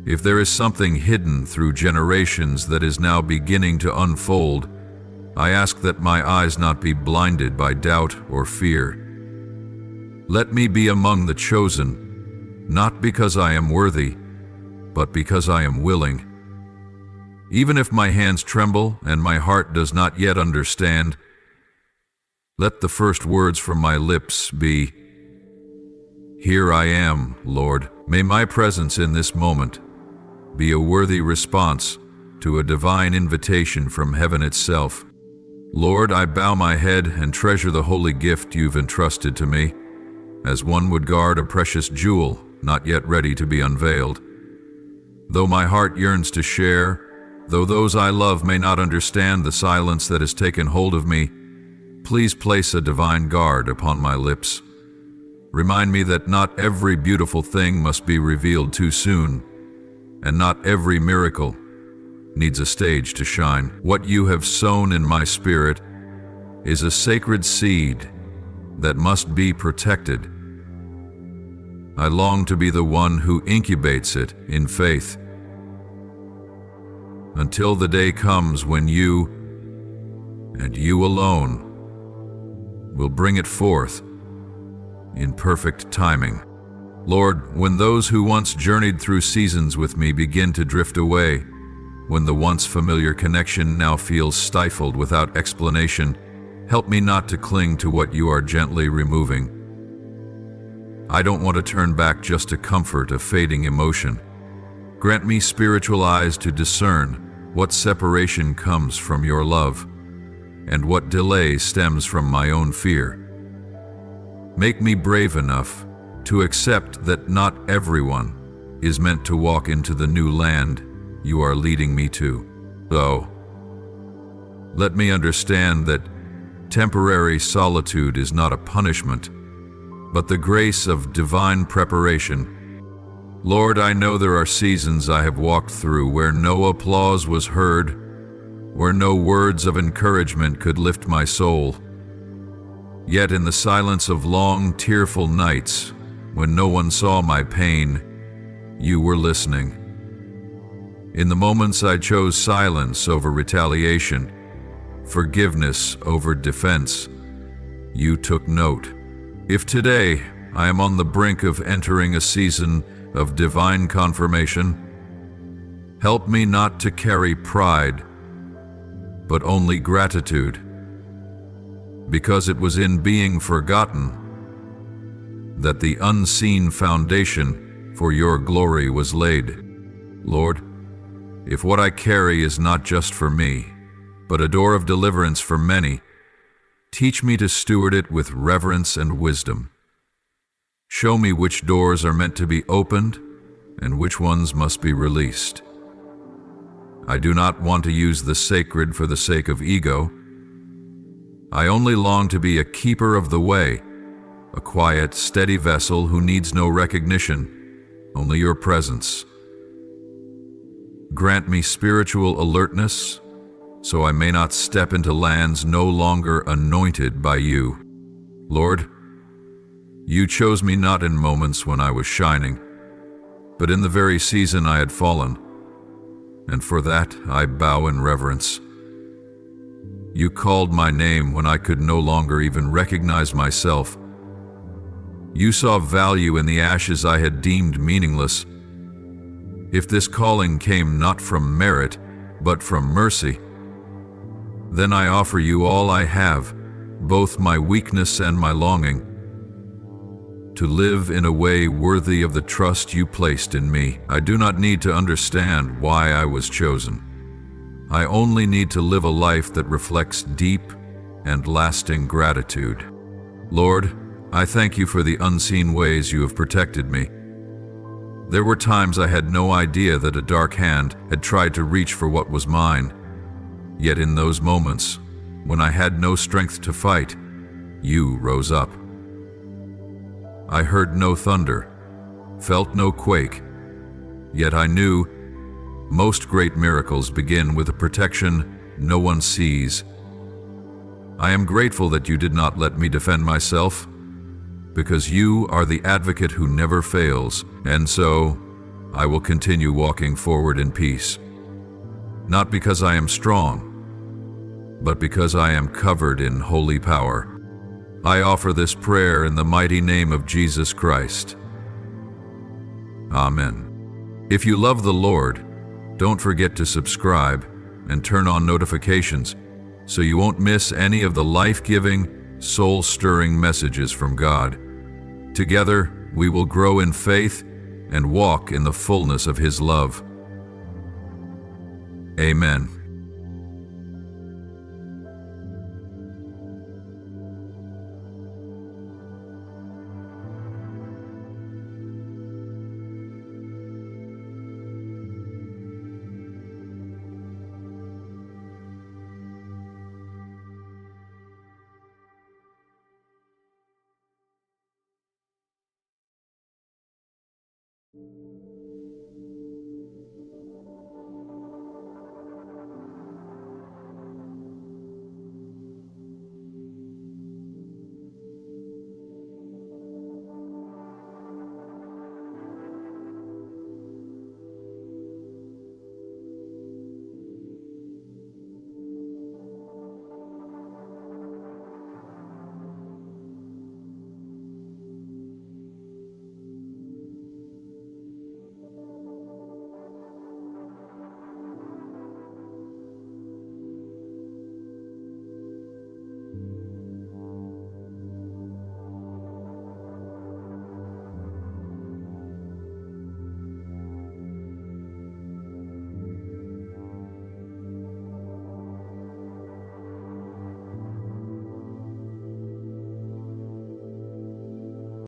If there is something hidden through generations that is now beginning to unfold, I ask that my eyes not be blinded by doubt or fear. Let me be among the chosen, not because I am worthy, but because I am willing. Even if my hands tremble and my heart does not yet understand, let the first words from my lips be, "Here I am, Lord." May my presence in this moment be a worthy response to a divine invitation from heaven itself. Lord, I bow my head and treasure the holy gift you've entrusted to me, as one would guard a precious jewel not yet ready to be unveiled. Though my heart yearns to share, though those I love may not understand the silence that has taken hold of me, please place a divine guard upon my lips. Remind me that not every beautiful thing must be revealed too soon, and not every miracle needs a stage to shine. What you have sown in my spirit is a sacred seed that must be protected. I long to be the one who incubates it in faith, until the day comes when you, and you alone, will bring it forth in perfect timing. Lord, when those who once journeyed through seasons with me begin to drift away, when the once familiar connection now feels stifled without explanation, help me not to cling to what you are gently removing. I don't want to turn back just to comfort a fading emotion. Grant me spiritual eyes to discern what separation comes from your love, and what delay stems from my own fear. Make me brave enough to accept that not everyone is meant to walk into the new land you are leading me to. So, let me understand that temporary solitude is not a punishment, but the grace of divine preparation. Lord, I know there are seasons I have walked through where no applause was heard, where no words of encouragement could lift my soul. Yet in the silence of long, tearful nights, when no one saw my pain, you were listening. In the moments I chose silence over retaliation, forgiveness over defense, you took note. If today I am on the brink of entering a season of divine confirmation, help me not to carry pride, but only gratitude, because it was in being forgotten that the unseen foundation for your glory was laid. Lord, if what I carry is not just for me, but a door of deliverance for many, teach me to steward it with reverence and wisdom. Show me which doors are meant to be opened and which ones must be released. I do not want to use the sacred for the sake of ego. I only long to be a keeper of the way, a quiet, steady vessel who needs no recognition, only your presence. Grant me spiritual alertness, so I may not step into lands no longer anointed by you. Lord, you chose me not in moments when I was shining, but in the very season I had fallen, and for that I bow in reverence. You called my name when I could no longer even recognize myself. You saw value in the ashes I had deemed meaningless. If this calling came not from merit, but from mercy, then I offer you all I have, both my weakness and my longing, to live in a way worthy of the trust you placed in me. I do not need to understand why I was chosen. I only need to live a life that reflects deep and lasting gratitude. Lord, I thank you for the unseen ways you have protected me. There were times I had no idea that a dark hand had tried to reach for what was mine. Yet in those moments, when I had no strength to fight, you rose up. I heard no thunder, felt no quake, yet I knew most great miracles begin with a protection no one sees. I am grateful that you did not let me defend myself, because you are the advocate who never fails, and so I will continue walking forward in peace. Not because I am strong, but because I am covered in holy power. I offer this prayer in the mighty name of Jesus Christ. Amen. If you love the Lord, don't forget to subscribe and turn on notifications so you won't miss any of the life-giving, soul-stirring messages from God. Together, we will grow in faith and walk in the fullness of His love. Amen.